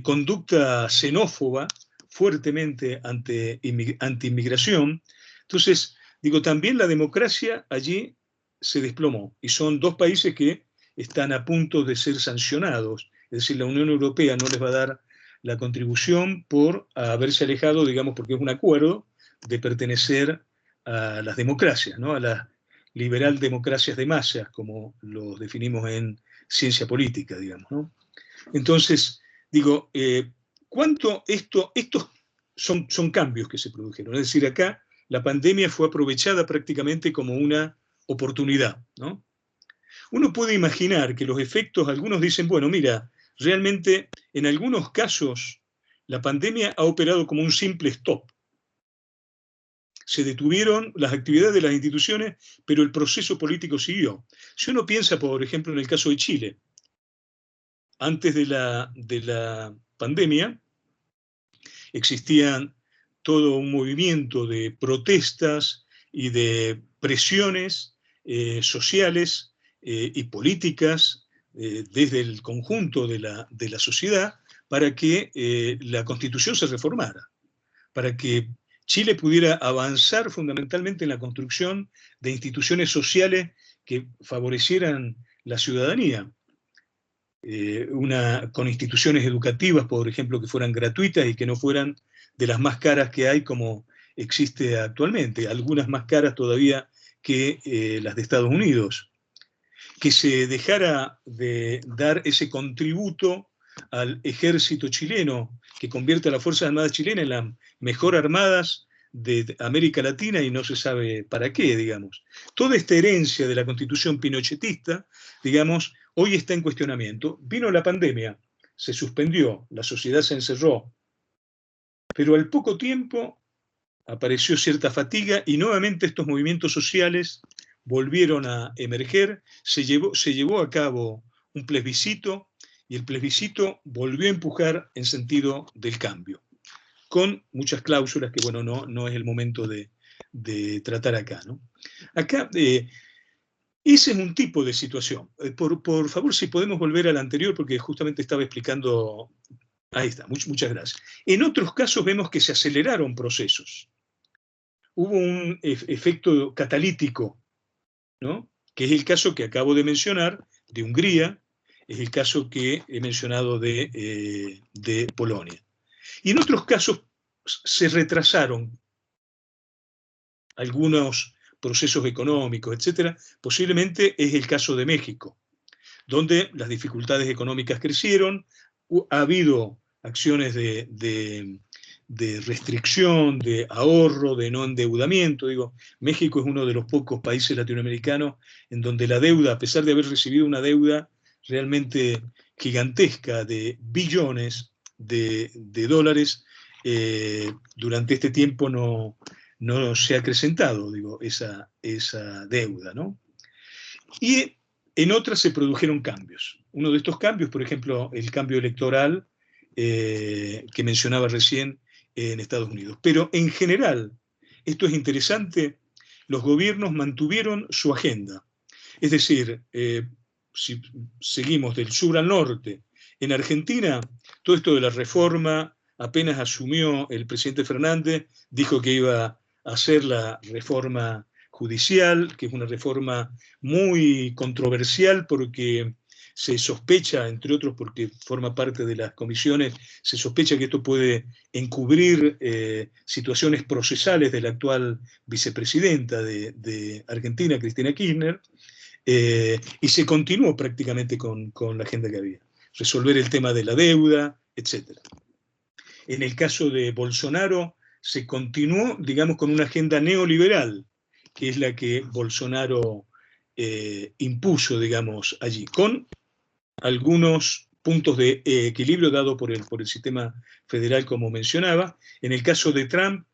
conducta xenófoba fuertemente anti-inmigración. Entonces, digo, también la democracia allí se desplomó, y son 2 países que están a punto de ser sancionados. Es decir, la Unión Europea no les va a dar la contribución por haberse alejado, digamos, porque es un acuerdo de pertenecer a las democracias, ¿no? A las liberal democracias de masas, como los definimos en ciencia política, digamos, ¿no? Entonces, digo, estos son cambios que se produjeron. Es decir, acá la pandemia fue aprovechada prácticamente como una oportunidad, ¿no? uno puede imaginar que los efectos, algunos dicen, bueno, mira, realmente en algunos casos la pandemia ha operado como un simple stop. Se detuvieron las actividades de las instituciones, pero el proceso político siguió. Si uno piensa, por ejemplo, en el caso de Chile, antes de la pandemia, existían todo un movimiento de protestas y de presiones sociales y políticas desde el conjunto de la sociedad para que la Constitución se reformara, para que Chile pudiera avanzar fundamentalmente en la construcción de instituciones sociales que favorecieran la ciudadanía. Con instituciones educativas, por ejemplo, que fueran gratuitas y que no fueran de las más caras que hay como existe actualmente, algunas más caras todavía que las de Estados Unidos. Que se dejara de dar ese contributo al ejército chileno, que convierte a las Fuerzas Armadas chilenas en las mejor armadas de América Latina y no se sabe para qué, digamos. Toda esta herencia de la Constitución pinochetista, digamos, hoy está en cuestionamiento. Vino la pandemia, se suspendió, la sociedad se encerró, pero al poco tiempo apareció cierta fatiga y nuevamente estos movimientos sociales volvieron a emerger, se llevó a cabo un plebiscito y el plebiscito volvió a empujar en sentido del cambio, con muchas cláusulas que, bueno, no es el momento de tratar acá, ¿no? Acá, ese es un tipo de situación. Por favor, si podemos volver al anterior, porque justamente estaba explicando. Ahí está, muchas gracias. En otros casos vemos que se aceleraron procesos. Hubo un efecto catalítico, ¿no? Que es el caso que acabo de mencionar de Hungría, es el caso que he mencionado de Polonia. Y en otros casos se retrasaron algunos procesos económicos, etcétera. Posiblemente es el caso de México, donde las dificultades económicas crecieron, ha habido acciones de restricción, de ahorro, de no endeudamiento. Digo, México es uno de los pocos países latinoamericanos en donde la deuda, a pesar de haber recibido una deuda realmente gigantesca de billones de dólares, durante este tiempo no se ha acrecentado, digo, esa deuda, ¿no? Y en otras se produjeron cambios. Uno de estos cambios, por ejemplo, el cambio electoral que mencionaba recién en Estados Unidos. Pero en general, esto es interesante, los gobiernos mantuvieron su agenda. Es decir, si seguimos del sur al norte, en Argentina, todo esto de la reforma, apenas asumió el presidente Fernández, dijo que iba a hacer la reforma judicial, que es una reforma muy controversial porque se sospecha, entre otros porque forma parte de las comisiones, se sospecha que esto puede encubrir situaciones procesales de la actual vicepresidenta de Argentina, Cristina Kirchner, y se continuó prácticamente con la agenda que había. Resolver el tema de la deuda, etc. En el caso de Bolsonaro, se continuó, digamos, con una agenda neoliberal, que es la que Bolsonaro impuso, digamos, allí, con algunos puntos de equilibrio dado por el sistema federal, como mencionaba. En el caso de Trump,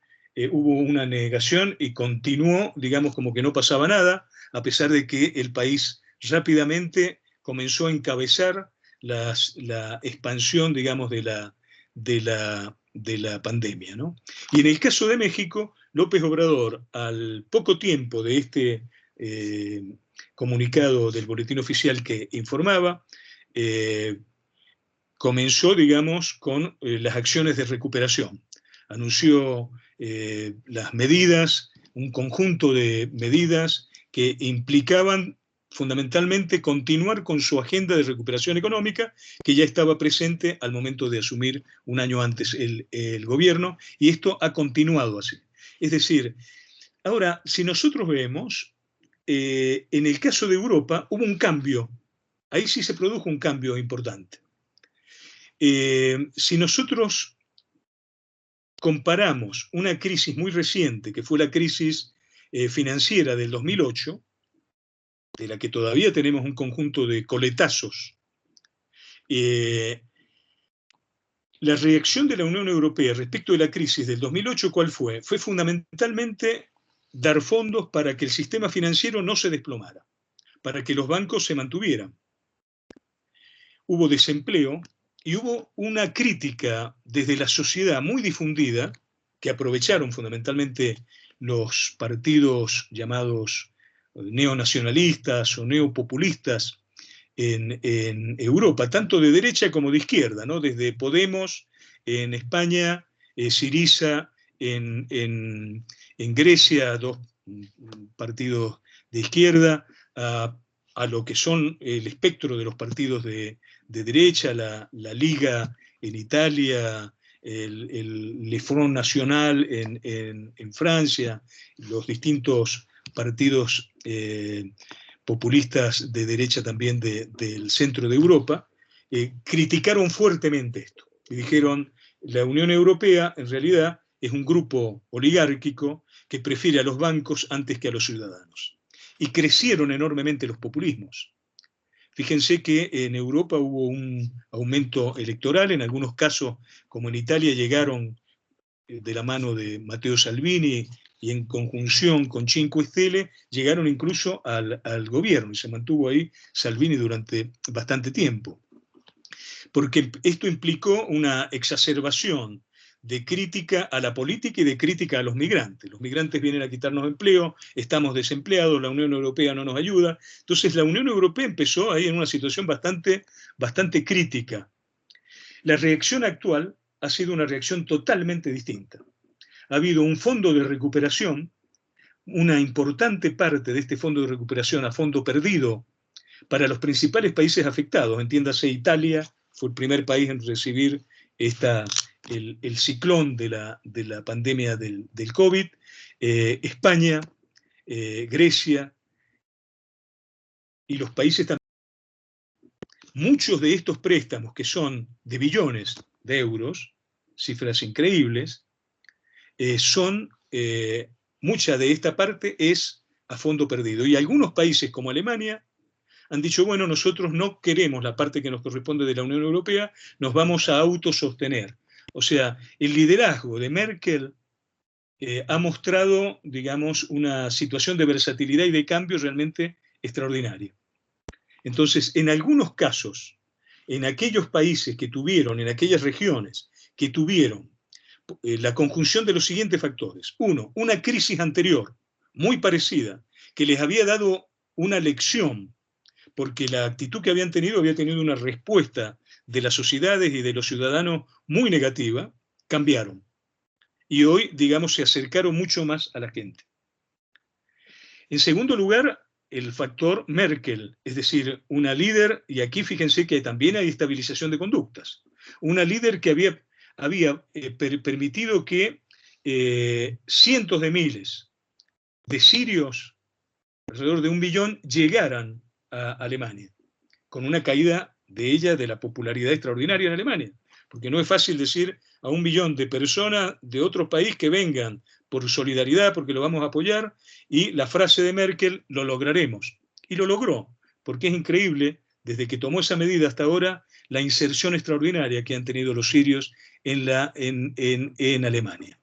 hubo una negación y continuó, digamos, como que no pasaba nada, a pesar de que el país rápidamente comenzó a encabezar la expansión, digamos, de la pandemia, ¿no? Y en el caso de México, López Obrador, al poco tiempo de este comunicado del boletín oficial que informaba, comenzó, digamos, con las acciones de recuperación. Anunció las medidas, un conjunto de medidas que implicaban fundamentalmente continuar con su agenda de recuperación económica, que ya estaba presente al momento de asumir un año antes el gobierno, y esto ha continuado así. Es decir, ahora, si nosotros vemos, en el caso de Europa hubo un cambio, ahí sí se produjo un cambio importante. Si nosotros comparamos una crisis muy reciente, que fue la crisis financiera del 2008, de la que todavía tenemos un conjunto de coletazos, la reacción de la Unión Europea respecto de la crisis del 2008, ¿cuál fue? Fue fundamentalmente dar fondos para que el sistema financiero no se desplomara, para que los bancos se mantuvieran. Hubo desempleo y hubo una crítica desde la sociedad muy difundida, que aprovecharon fundamentalmente los partidos llamados neonacionalistas o neopopulistas en Europa, tanto de derecha como de izquierda, ¿no? Desde Podemos en España, Syriza en Grecia, dos partidos de izquierda, a lo que son el espectro de los partidos de derecha, la Liga en Italia, el Front National en Francia, los distintos partidos populistas de derecha también del centro de Europa, criticaron fuertemente esto. Y dijeron, la Unión Europea en realidad es un grupo oligárquico que prefiere a los bancos antes que a los ciudadanos. Y crecieron enormemente los populismos. Fíjense que en Europa hubo un aumento electoral, en algunos casos, como en Italia, llegaron de la mano de Matteo Salvini y en conjunción con Cinque Stelle, llegaron incluso al gobierno, y se mantuvo ahí Salvini durante bastante tiempo. Porque esto implicó una exacerbación de crítica a la política y de crítica a los migrantes. Los migrantes vienen a quitarnos empleo, estamos desempleados, la Unión Europea no nos ayuda. Entonces la Unión Europea empezó ahí en una situación bastante crítica. La reacción actual ha sido una reacción totalmente distinta. Ha habido un fondo de recuperación, una importante parte de este fondo de recuperación a fondo perdido para los principales países afectados, entiéndase Italia, fue el primer país en recibir el ciclón de la pandemia del COVID, España, Grecia y los países también. Muchos de estos préstamos, que son de billones de euros, cifras increíbles, mucha de esta parte es a fondo perdido. Y algunos países como Alemania han dicho, bueno, nosotros no queremos la parte que nos corresponde de la Unión Europea, nos vamos a autosostener. O sea, el liderazgo de Merkel ha mostrado, digamos, una situación de versatilidad y de cambio realmente extraordinaria. Entonces, en algunos casos, en aquellos países que tuvieron, en aquellas regiones que tuvieron la conjunción de los siguientes factores. Uno, una crisis anterior, muy parecida, que les había dado una lección, porque la actitud que había tenido una respuesta de las sociedades y de los ciudadanos muy negativa, cambiaron. Y hoy, digamos, se acercaron mucho más a la gente. En segundo lugar, el factor Merkel, es decir, una líder, y aquí fíjense que también hay estabilización de conductas, una líder que había permitido que cientos de miles de sirios, alrededor de 1 millón, llegaran a Alemania, con una caída de ella de la popularidad extraordinaria en Alemania, porque no es fácil decir a 1 millón de personas de otro país que vengan por solidaridad, porque lo vamos a apoyar, y la frase de Merkel, lo lograremos. Y lo logró, porque es increíble, desde que tomó esa medida hasta ahora, la inserción extraordinaria que han tenido los sirios en Alemania.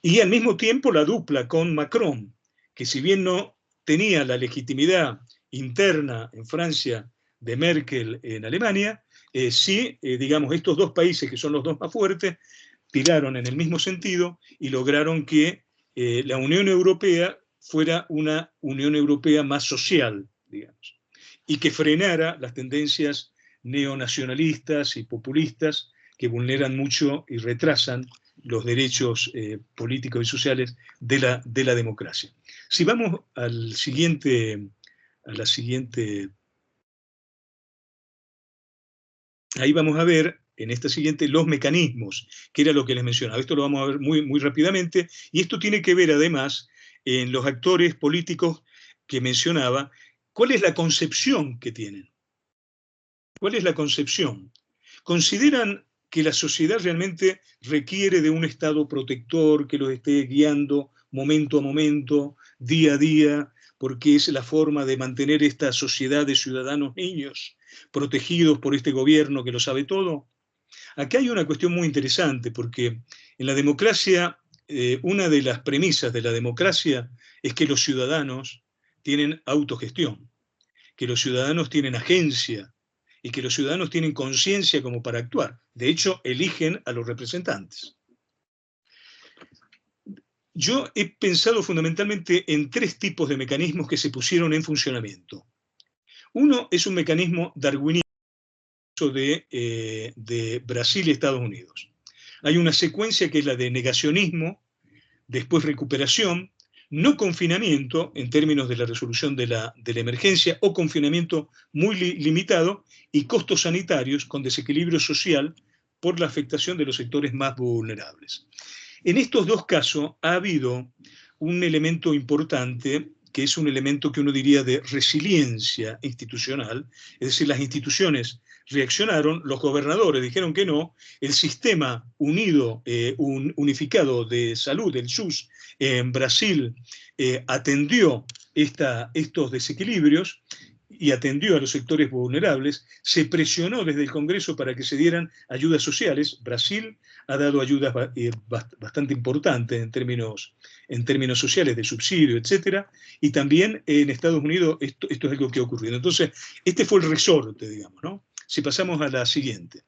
Y al mismo tiempo la dupla con Macron, que si bien no tenía la legitimidad interna en Francia de Merkel en Alemania, sí, digamos, estos dos países, que son los dos más fuertes, tiraron en el mismo sentido y lograron que la Unión Europea fuera una Unión Europea más social, digamos, y que frenara las tendencias neonacionalistas y populistas que vulneran mucho y retrasan los derechos políticos y sociales de la democracia. Si vamos a la siguiente, ahí vamos a ver en esta siguiente los mecanismos, que era lo que les mencionaba. Esto lo vamos a ver muy rápidamente, y esto tiene que ver además en los actores políticos que mencionaba. ¿Cuál es la concepción que tienen? ¿Cuál es la concepción? ¿Consideran que la sociedad realmente requiere de un Estado protector que los esté guiando momento a momento, día a día, porque es la forma de mantener esta sociedad de ciudadanos niños protegidos por este gobierno que lo sabe todo. Acá hay una cuestión muy interesante, porque en la democracia, una de las premisas de la democracia es que los ciudadanos tienen autogestión, que los ciudadanos tienen agencia y que los ciudadanos tienen conciencia como para actuar. De hecho, eligen a los representantes. Yo he pensado fundamentalmente en 3 tipos de mecanismos que se pusieron en funcionamiento. Uno es un mecanismo darwinista de Brasil y Estados Unidos. Hay una secuencia que es la de negacionismo, después recuperación, no confinamiento en términos de la resolución de la emergencia, o confinamiento muy limitado, y costos sanitarios con desequilibrio social por la afectación de los sectores más vulnerables. En estos 2 casos ha habido un elemento importante, que es un elemento que uno diría de resiliencia institucional, es decir, las instituciones reaccionaron, los gobernadores dijeron que no, el sistema unificado de salud, el SUS, en Brasil atendió estos desequilibrios y atendió a los sectores vulnerables, se presionó desde el Congreso para que se dieran ayudas sociales. Brasil ha dado ayudas bastante importantes en términos sociales, de subsidio, etc. Y también en Estados Unidos esto es algo que ha ocurrido. Entonces, este fue el resorte, digamos, ¿no? Si pasamos a la siguiente.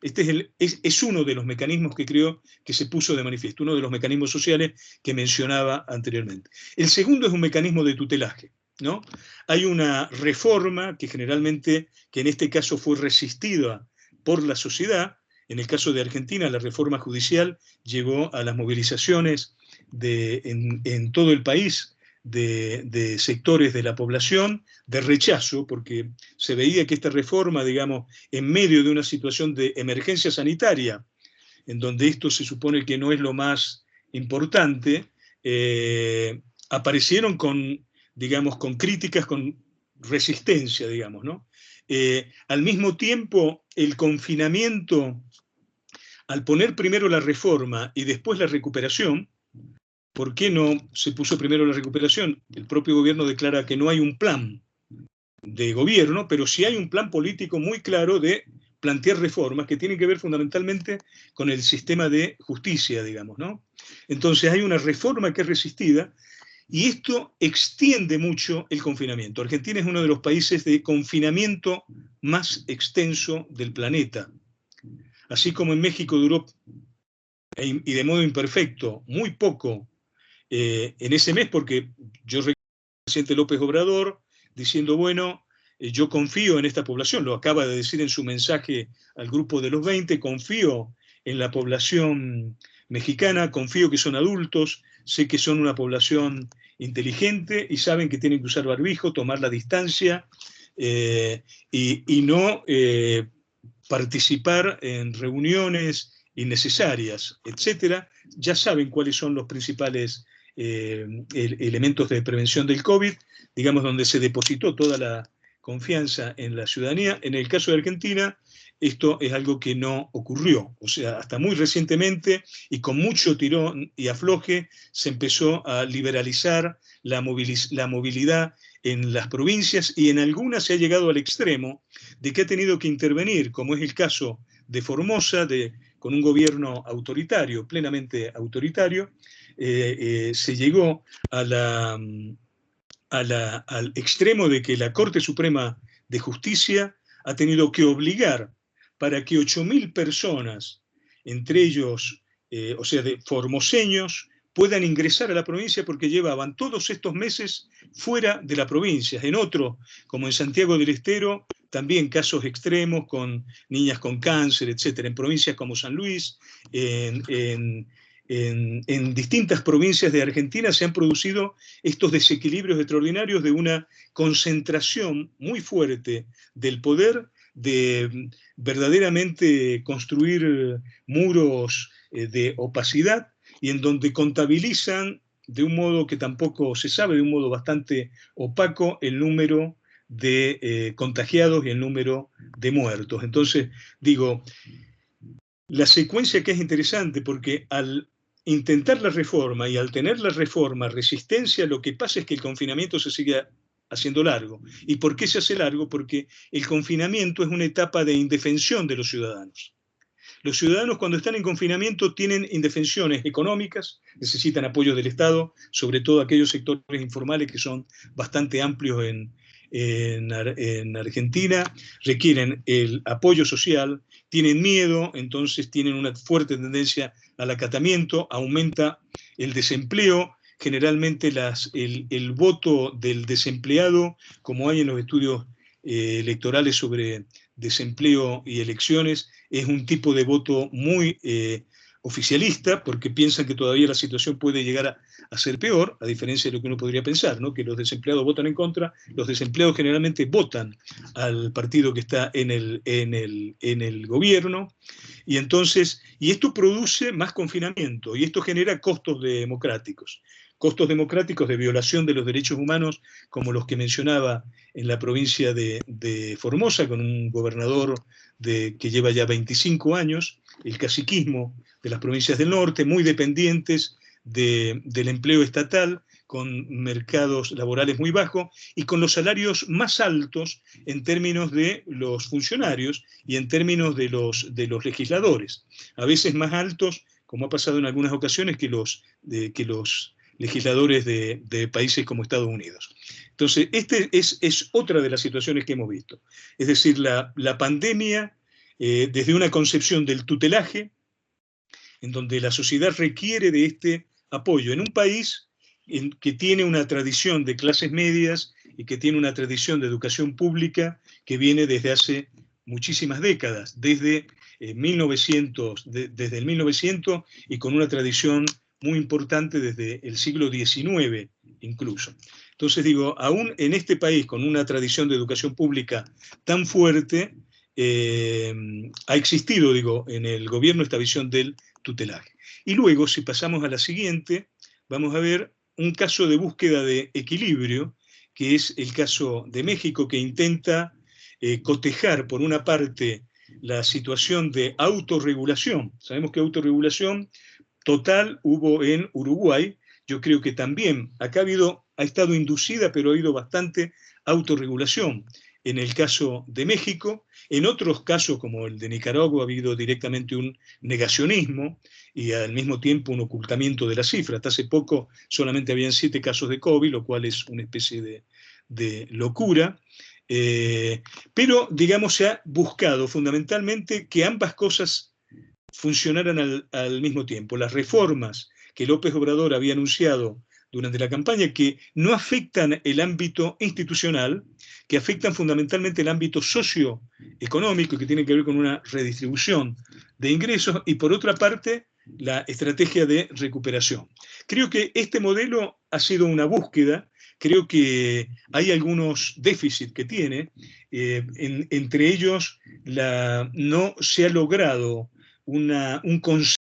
Este es uno de los mecanismos que creo que se puso de manifiesto, uno de los mecanismos sociales que mencionaba anteriormente. El segundo es un mecanismo de tutelaje, ¿no? Hay una reforma que generalmente, que en este caso fue resistida por la sociedad. En el caso de Argentina, la reforma judicial llevó a las movilizaciones en todo el país de sectores de la población, de rechazo, porque se veía que esta reforma, digamos, en medio de una situación de emergencia sanitaria, en donde esto se supone que no es lo más importante, aparecieron con, digamos, con críticas, con resistencia, digamos, ¿no? Al mismo tiempo, el confinamiento, al poner primero la reforma y después la recuperación, ¿por qué no se puso primero la recuperación? El propio gobierno declara que no hay un plan de gobierno, pero sí hay un plan político muy claro de plantear reformas que tienen que ver fundamentalmente con el sistema de justicia, digamos, ¿no? Entonces hay una reforma que es resistida y esto extiende mucho el confinamiento. Argentina es uno de los países de confinamiento más extenso del planeta. Así como en México duró, y de modo imperfecto, muy poco, en ese mes, porque yo recuerdo al presidente López Obrador diciendo, bueno, yo confío en esta población, lo acaba de decir en su mensaje al grupo de los 20, confío en la población mexicana, confío que son adultos, sé que son una población inteligente y saben que tienen que usar barbijo, tomar la distancia y no participar en reuniones innecesarias, etcétera. Ya saben cuáles son los principales elementos de prevención del COVID, digamos, donde se depositó toda la confianza en la ciudadanía. En el caso de Argentina, esto es algo que no ocurrió. O sea, hasta muy recientemente y con mucho tirón y afloje se empezó a liberalizar la movilidad en las provincias, y en algunas se ha llegado al extremo de que ha tenido que intervenir, como es el caso de Formosa, con un gobierno autoritario, plenamente autoritario. Se llegó al extremo de que la Corte Suprema de Justicia ha tenido que obligar para que 8.000 personas, entre ellos, o sea, de formoseños, puedan ingresar a la provincia porque llevaban todos estos meses fuera de la provincia. En otro, como en Santiago del Estero, también casos extremos con niñas con cáncer, etcétera. En provincias como San Luis, en distintas provincias de Argentina se han producido estos desequilibrios extraordinarios de una concentración muy fuerte del poder, de verdaderamente construir muros de opacidad, y en donde contabilizan de un modo que tampoco se sabe, de un modo bastante opaco, el número de contagiados y el número de muertos. Entonces, digo, la secuencia que es interesante, porque al intentar la reforma y al tener la reforma resistencia, lo que pasa es que el confinamiento se sigue haciendo largo. ¿Y por qué se hace largo? Porque el confinamiento es una etapa de indefensión de los ciudadanos. Los ciudadanos cuando están en confinamiento tienen indefensiones económicas, necesitan apoyo del Estado, sobre todo aquellos sectores informales que son bastante amplios en Argentina, requieren el apoyo social, tienen miedo, entonces tienen una fuerte tendencia al acatamiento, aumenta el desempleo, generalmente el voto del desempleado, como hay en los estudios electorales sobre desempleo y elecciones, es un tipo de voto muy oficialista, porque piensan que todavía la situación puede llegar a ser peor, a diferencia de lo que uno podría pensar, ¿no? Que los desempleados votan en contra, los desempleados generalmente votan al partido que está en el gobierno, y entonces, y esto produce más confinamiento, y esto genera costos democráticos de violación de los derechos humanos, como los que mencionaba en la provincia de Formosa, con un gobernador que lleva ya 25 años, el caciquismo de las provincias del norte, muy dependientes del empleo estatal, con mercados laborales muy bajos y con los salarios más altos en términos de los funcionarios y en términos de los legisladores, a veces más altos, como ha pasado en algunas ocasiones, que los legisladores de países como Estados Unidos. Entonces, es otra de las situaciones que hemos visto. Es decir, la pandemia, desde una concepción del tutelaje, en donde la sociedad requiere de este apoyo, en un país que tiene una tradición de clases medias y que tiene una tradición de educación pública que viene desde hace muchísimas décadas, desde el 1900 y con una tradición muy importante desde el siglo XIX incluso. Entonces digo, aún en este país con una tradición de educación pública tan fuerte, ha existido, digo, en el gobierno esta visión del tutelaje. Y luego, si pasamos a la siguiente, vamos a ver un caso de búsqueda de equilibrio, que es el caso de México, que intenta cotejar, por una parte, la situación de autorregulación. Sabemos que autorregulación total hubo en Uruguay. Yo creo que también acá ha estado inducida, pero ha habido bastante autorregulación. En el caso de México, en otros casos como el de Nicaragua ha habido directamente un negacionismo y al mismo tiempo un ocultamiento de las cifras. Hasta hace poco solamente habían 7 casos de COVID, lo cual es una especie de locura. Pero, digamos, se ha buscado fundamentalmente que ambas cosas funcionaran al mismo tiempo. Las reformas que López Obrador había anunciado durante la campaña, que no afectan el ámbito institucional, que afectan fundamentalmente el ámbito socioeconómico, que tiene que ver con una redistribución de ingresos, y por otra parte, la estrategia de recuperación. Creo que este modelo ha sido una búsqueda, creo que hay algunos déficits que tiene, entre ellos no se ha logrado un consenso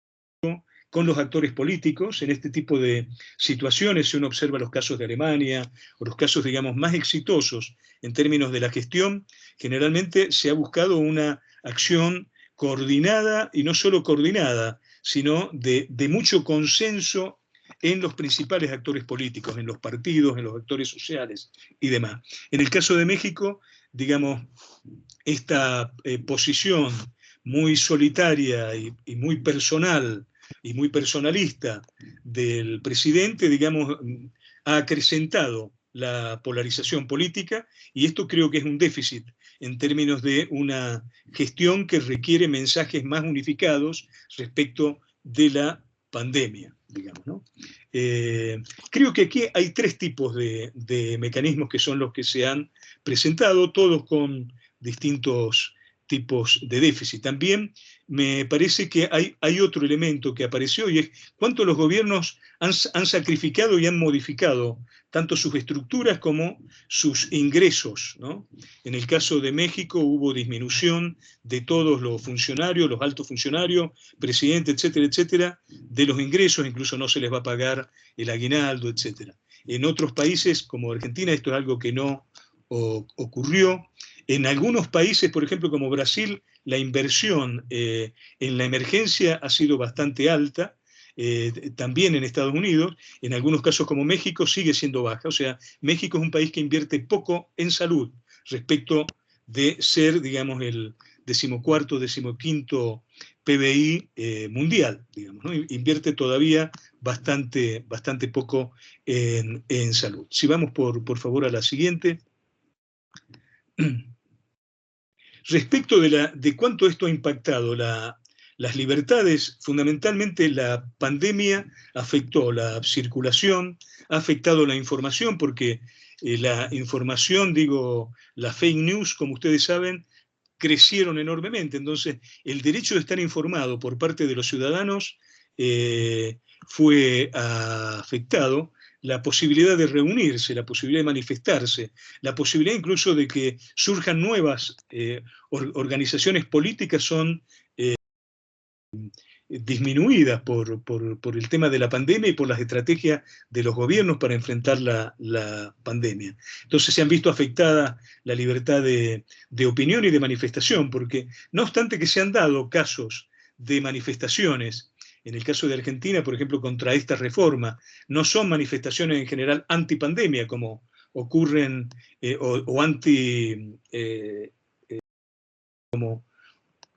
con los actores políticos en este tipo de situaciones. Si uno observa los casos de Alemania o los casos, digamos, más exitosos en términos de la gestión, generalmente se ha buscado una acción coordinada, y no solo coordinada, sino de mucho consenso en los principales actores políticos, en los partidos, en los actores sociales y demás. En el caso de México, digamos, esta posición muy solitaria y muy personal y muy personalista del presidente, digamos, ha acrecentado la polarización política, y esto creo que es un déficit en términos de una gestión que requiere mensajes más unificados respecto de la pandemia, digamos, ¿no? Creo que aquí hay 3 tipos de mecanismos que son los que se han presentado, todos con distintos tipos de déficit. También me parece que hay otro elemento que apareció, y es cuánto los gobiernos han sacrificado y han modificado tanto sus estructuras como sus ingresos, ¿no? En el caso de México hubo disminución de todos los funcionarios, los altos funcionarios, presidente, etcétera, etcétera, de los ingresos, incluso no se les va a pagar el aguinaldo, etcétera. En otros países como Argentina esto es algo que no ocurrió. En algunos países, por ejemplo, como Brasil, la inversión en la emergencia ha sido bastante alta. también en Estados Unidos, en algunos casos como México sigue siendo baja. O sea, México es un país que invierte poco en salud respecto de ser, digamos, el 14º, 15º PBI mundial, digamos, ¿no? Invierte todavía bastante poco en salud. Si vamos por favor a la siguiente. Respecto de cuánto esto ha impactado las libertades, fundamentalmente la pandemia afectó la circulación, ha afectado la información, porque la información, digo, la fake news, como ustedes saben, crecieron enormemente. Entonces, el derecho de estar informado por parte de los ciudadanos fue afectado. La posibilidad de reunirse, la posibilidad de manifestarse, la posibilidad incluso de que surjan nuevas organizaciones políticas son disminuidas por el tema de la pandemia y por las estrategias de los gobiernos para enfrentar la pandemia. Entonces se han visto afectada la libertad de opinión y de manifestación, porque no obstante que se han dado casos de manifestaciones, en el caso de Argentina, por ejemplo, contra esta reforma, no son manifestaciones en general antipandemia, como ocurren, como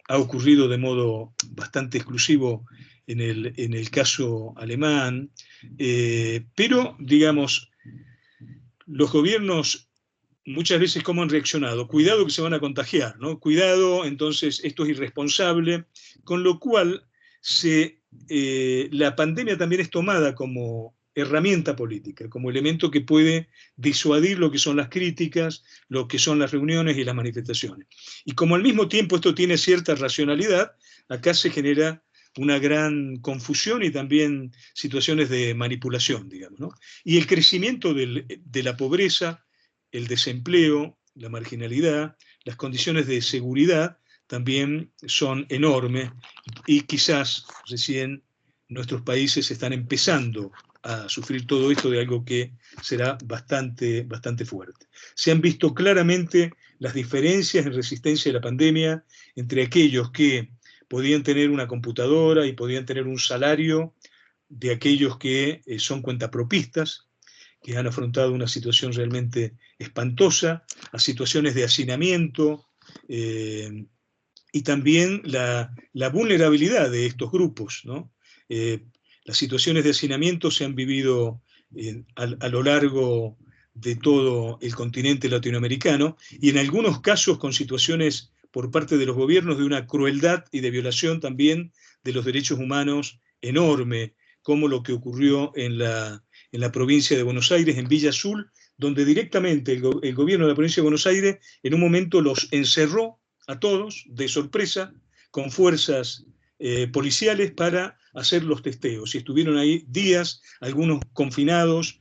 ha ocurrido de modo bastante exclusivo en el caso alemán, pero, digamos, los gobiernos muchas veces cómo han reaccionado: cuidado que se van a contagiar, ¿no? Cuidado, entonces esto es irresponsable, con lo cual la pandemia también es tomada como herramienta política, como elemento que puede disuadir lo que son las críticas, lo que son las reuniones y las manifestaciones. Y como al mismo tiempo esto tiene cierta racionalidad, acá se genera una gran confusión y también situaciones de manipulación, digamos, ¿no? Y el crecimiento de la pobreza, el desempleo, la marginalidad, las condiciones de seguridad también son enormes, y quizás recién nuestros países están empezando a sufrir todo esto de algo que será bastante fuerte. Se han visto claramente las diferencias en resistencia a la pandemia entre aquellos que podían tener una computadora y podían tener un salario, de aquellos que son cuentapropistas, que han afrontado una situación realmente espantosa, a situaciones de hacinamiento, y también la vulnerabilidad de estos grupos, ¿no? Las situaciones de hacinamiento se han vivido a lo largo de todo el continente latinoamericano, y en algunos casos con situaciones por parte de los gobiernos de una crueldad y de violación también de los derechos humanos enorme, como lo que ocurrió en la provincia de Buenos Aires, en Villa Azul, donde directamente el gobierno de la provincia de Buenos Aires en un momento los encerró a todos de sorpresa con fuerzas policiales para hacer los testeos, y estuvieron ahí días, algunos confinados,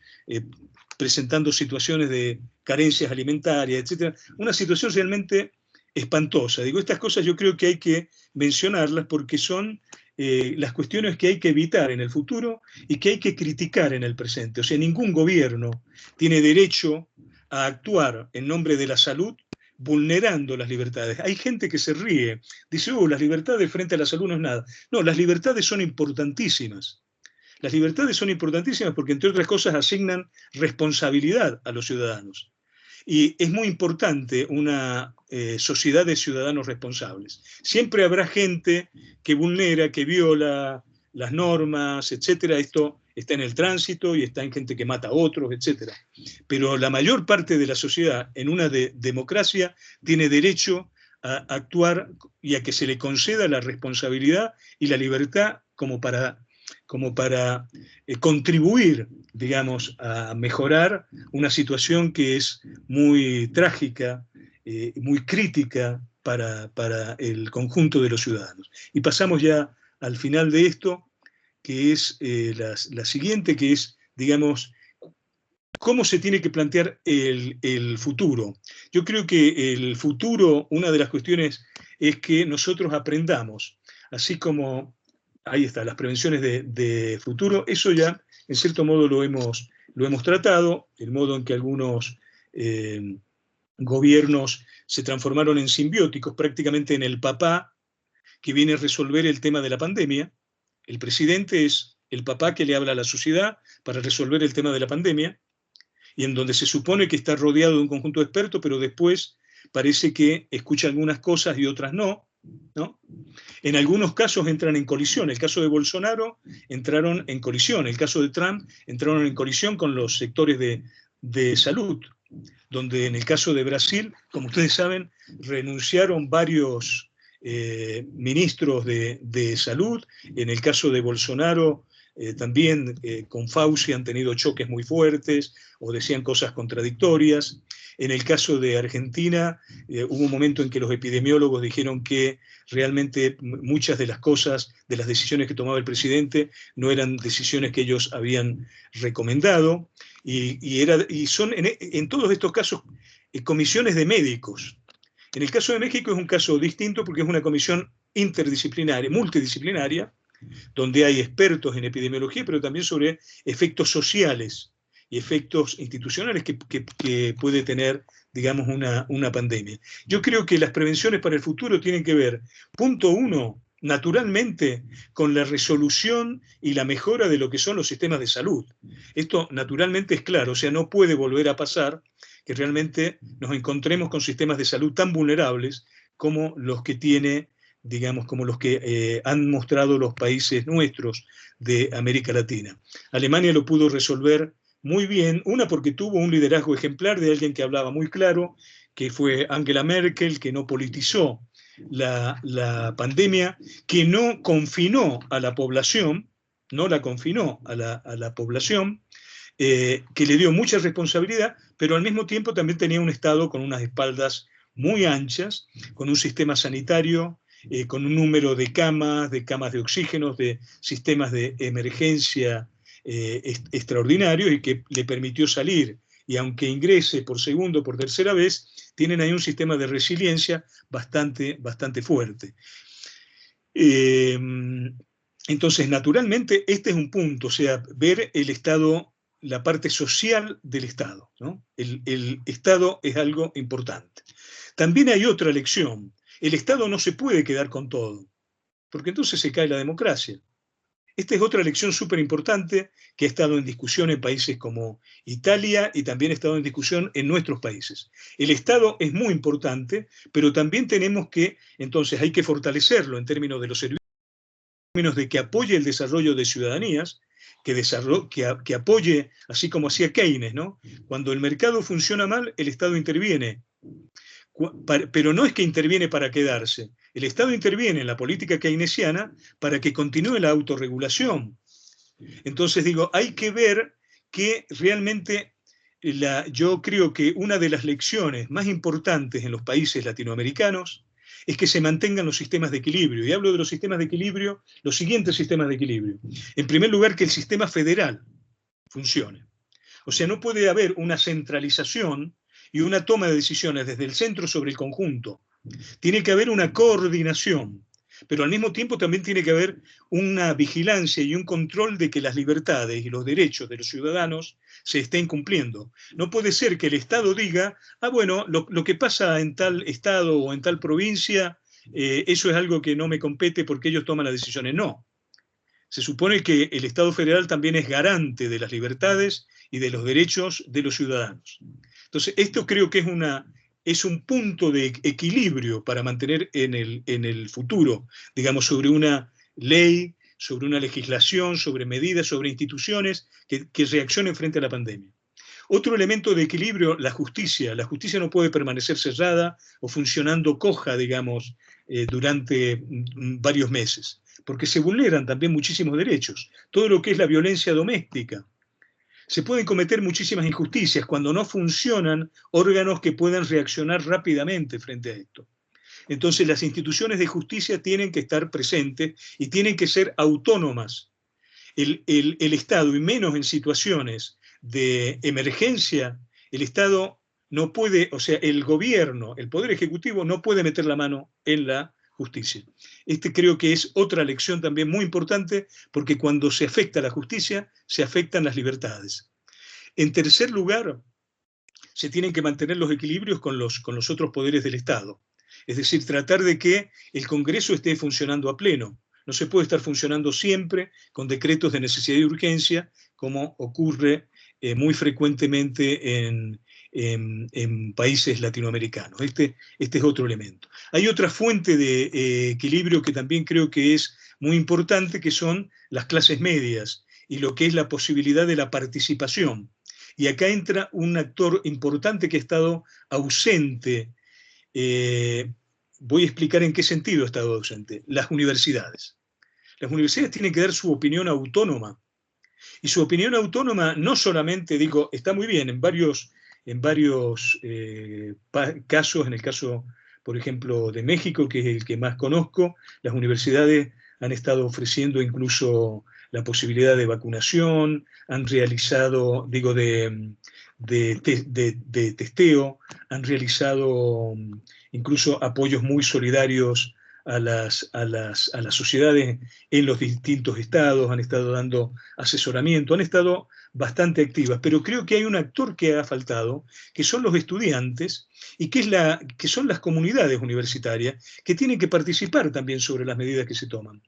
presentando situaciones de carencias alimentarias, etc. Una situación realmente espantosa. Digo, estas cosas yo creo que hay que mencionarlas porque son las cuestiones que hay que evitar en el futuro y que hay que criticar en el presente. O sea, ningún gobierno tiene derecho a actuar en nombre de la salud vulnerando las libertades. Hay gente que se ríe, dice, las libertades frente a la salud no es nada. No, las libertades son importantísimas. Las libertades son importantísimas porque, entre otras cosas, asignan responsabilidad a los ciudadanos. Y es muy importante una sociedad de ciudadanos responsables. Siempre habrá gente que vulnera, que viola las normas, etc. Esto está en el tránsito y está en gente que mata a otros, etc. Pero la mayor parte de la sociedad, en una democracia, tiene derecho a actuar y a que se le conceda la responsabilidad y la libertad como para contribuir, digamos, a mejorar una situación que es muy trágica, muy crítica para el conjunto de los ciudadanos. Y pasamos ya al final de esto, que es la siguiente, que es, digamos, cómo se tiene que plantear el futuro. Yo creo que el futuro, una de las cuestiones es que nosotros aprendamos, así como ahí está, las prevenciones de futuro. Eso ya, en cierto modo, lo hemos tratado, el modo en que algunos gobiernos se transformaron en simbióticos, prácticamente en el papá que viene a resolver el tema de la pandemia. El presidente es el papá que le habla a la sociedad para resolver el tema de la pandemia, y en donde se supone que está rodeado de un conjunto de expertos, pero después parece que escucha algunas cosas y otras no, ¿no? En algunos casos entran en colisión. El caso de Bolsonaro entraron en colisión. El caso de Trump entraron en colisión con los sectores de salud, donde en el caso de Brasil, como ustedes saben, renunciaron varios ministros de salud. En el caso de Bolsonaro, también con Fauci han tenido choques muy fuertes o decían cosas contradictorias. En el caso de Argentina, hubo un momento en que los epidemiólogos dijeron que realmente muchas de las cosas, de las decisiones que tomaba el presidente, no eran decisiones que ellos habían recomendado, y son en todos estos casos comisiones de médicos. En el caso de México es un caso distinto porque es una comisión interdisciplinaria, multidisciplinaria, donde hay expertos en epidemiología, pero también sobre efectos sociales y efectos institucionales que puede tener, digamos, una pandemia. Yo creo que las prevenciones para el futuro tienen que ver, punto uno, naturalmente, con la resolución y la mejora de lo que son los sistemas de salud. Esto naturalmente es claro, o sea, no puede volver a pasar que realmente nos encontremos con sistemas de salud tan vulnerables como los que tiene, digamos, como los que han mostrado los países nuestros de América Latina. Alemania lo pudo resolver muy bien, una porque tuvo un liderazgo ejemplar de alguien que hablaba muy claro, que fue Angela Merkel, que no politizó la pandemia, que no confinó a la población, no la confinó a la población, que le dio mucha responsabilidad, pero al mismo tiempo también tenía un Estado con unas espaldas muy anchas, con un sistema sanitario, con un número de camas de oxígeno, de sistemas de emergencia extraordinarios, y que le permitió salir. Y aunque ingrese por segunda o por tercera vez, tienen ahí un sistema de resiliencia bastante fuerte. Entonces, naturalmente, este es un punto, o sea, ver el Estado, la parte social del Estado, ¿no? El Estado es algo importante. También hay otra lección. El Estado no se puede quedar con todo, porque entonces se cae la democracia. Esta es otra lección súper importante que ha estado en discusión en países como Italia y también ha estado en discusión en nuestros países. El Estado es muy importante, pero también tenemos que, entonces hay que fortalecerlo en términos de los servicios, en términos de que apoye el desarrollo de ciudadanías, que apoye, así como hacía Keynes, ¿no? Cuando el mercado funciona mal, el Estado interviene. Pero no es que interviene para quedarse. El Estado interviene en la política keynesiana para que continúe la autorregulación. Entonces digo, hay que ver que realmente yo creo que una de las lecciones más importantes en los países latinoamericanos es que se mantengan los sistemas de equilibrio. Y hablo de los sistemas de equilibrio, los siguientes sistemas de equilibrio. En primer lugar, que el sistema federal funcione. O sea, no puede haber una centralización y una toma de decisiones desde el centro sobre el conjunto. Tiene que haber una coordinación, pero al mismo tiempo también tiene que haber una vigilancia y un control de que las libertades y los derechos de los ciudadanos se estén cumpliendo. No puede ser que el Estado diga, bueno, lo que pasa en tal estado o en tal provincia, eso es algo que no me compete porque ellos toman las decisiones. No. Se supone que el Estado federal también es garante de las libertades y de los derechos de los ciudadanos. Entonces, esto creo que es un punto de equilibrio para mantener en el futuro, digamos, sobre una ley, sobre una legislación, sobre medidas, sobre instituciones que reaccionen frente a la pandemia. Otro elemento de equilibrio, la justicia. La justicia no puede permanecer cerrada o funcionando coja, digamos, durante varios meses, porque se vulneran también muchísimos derechos. Todo lo que es la violencia doméstica. Se pueden cometer muchísimas injusticias cuando no funcionan órganos que puedan reaccionar rápidamente frente a esto. Entonces las instituciones de justicia tienen que estar presentes y tienen que ser autónomas. El Estado, y menos en situaciones de emergencia, el Estado no puede, o sea, el gobierno, el Poder Ejecutivo no puede meter la mano en la justicia. Creo que es otra lección también muy importante, porque cuando se afecta la justicia, se afectan las libertades. En tercer lugar, se tienen que mantener los equilibrios con los otros poderes del Estado. Es decir, tratar de que el Congreso esté funcionando a pleno. No se puede estar funcionando siempre con decretos de necesidad y urgencia, como ocurre muy frecuentemente en países latinoamericanos. Este es otro elemento. Hay otra fuente de equilibrio que también creo que es muy importante, que son las clases medias y lo que es la posibilidad de la participación. Y acá entra un actor importante que ha estado ausente. Voy a explicar en qué sentido ha estado ausente. Las universidades. Las universidades tienen que dar su opinión autónoma. Y su opinión autónoma no solamente, digo, está muy bien en varios casos, en el caso, por ejemplo, de México, que es el que más conozco, las universidades han estado ofreciendo incluso la posibilidad de vacunación, han realizado, digo, de testeo, han realizado incluso apoyos muy solidarios a las sociedades en los distintos estados, han estado dando asesoramiento, han estado bastante activas, pero creo que hay un actor que ha faltado, que son los estudiantes y que son las comunidades universitarias que tienen que participar también sobre las medidas que se toman.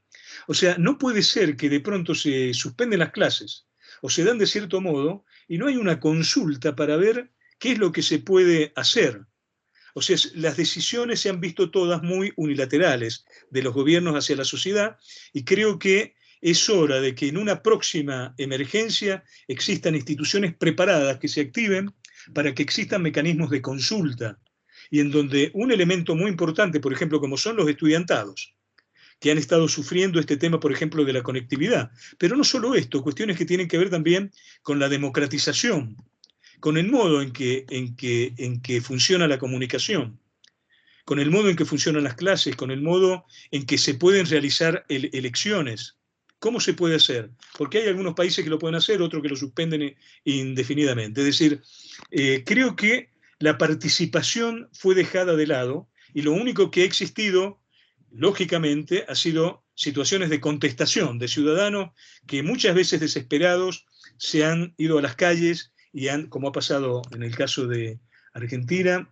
O sea, no puede ser que de pronto se suspenden las clases o se dan de cierto modo y no hay una consulta para ver qué es lo que se puede hacer. O sea, las decisiones se han visto todas muy unilaterales de los gobiernos hacia la sociedad y creo que es hora de que en una próxima emergencia existan instituciones preparadas que se activen para que existan mecanismos de consulta y en donde un elemento muy importante, por ejemplo, como son los estudiantados, que han estado sufriendo este tema, por ejemplo, de la conectividad. Pero no solo esto, cuestiones que tienen que ver también con la democratización, con el modo en que funciona la comunicación, con el modo en que funcionan las clases, con el modo en que se pueden realizar elecciones. ¿Cómo se puede hacer? Porque hay algunos países que lo pueden hacer, otros que lo suspenden indefinidamente. Es decir, creo que la participación fue dejada de lado y lo único que ha existido, lógicamente, ha sido situaciones de contestación de ciudadanos que muchas veces desesperados se han ido a las calles y han, como ha pasado en el caso de Argentina,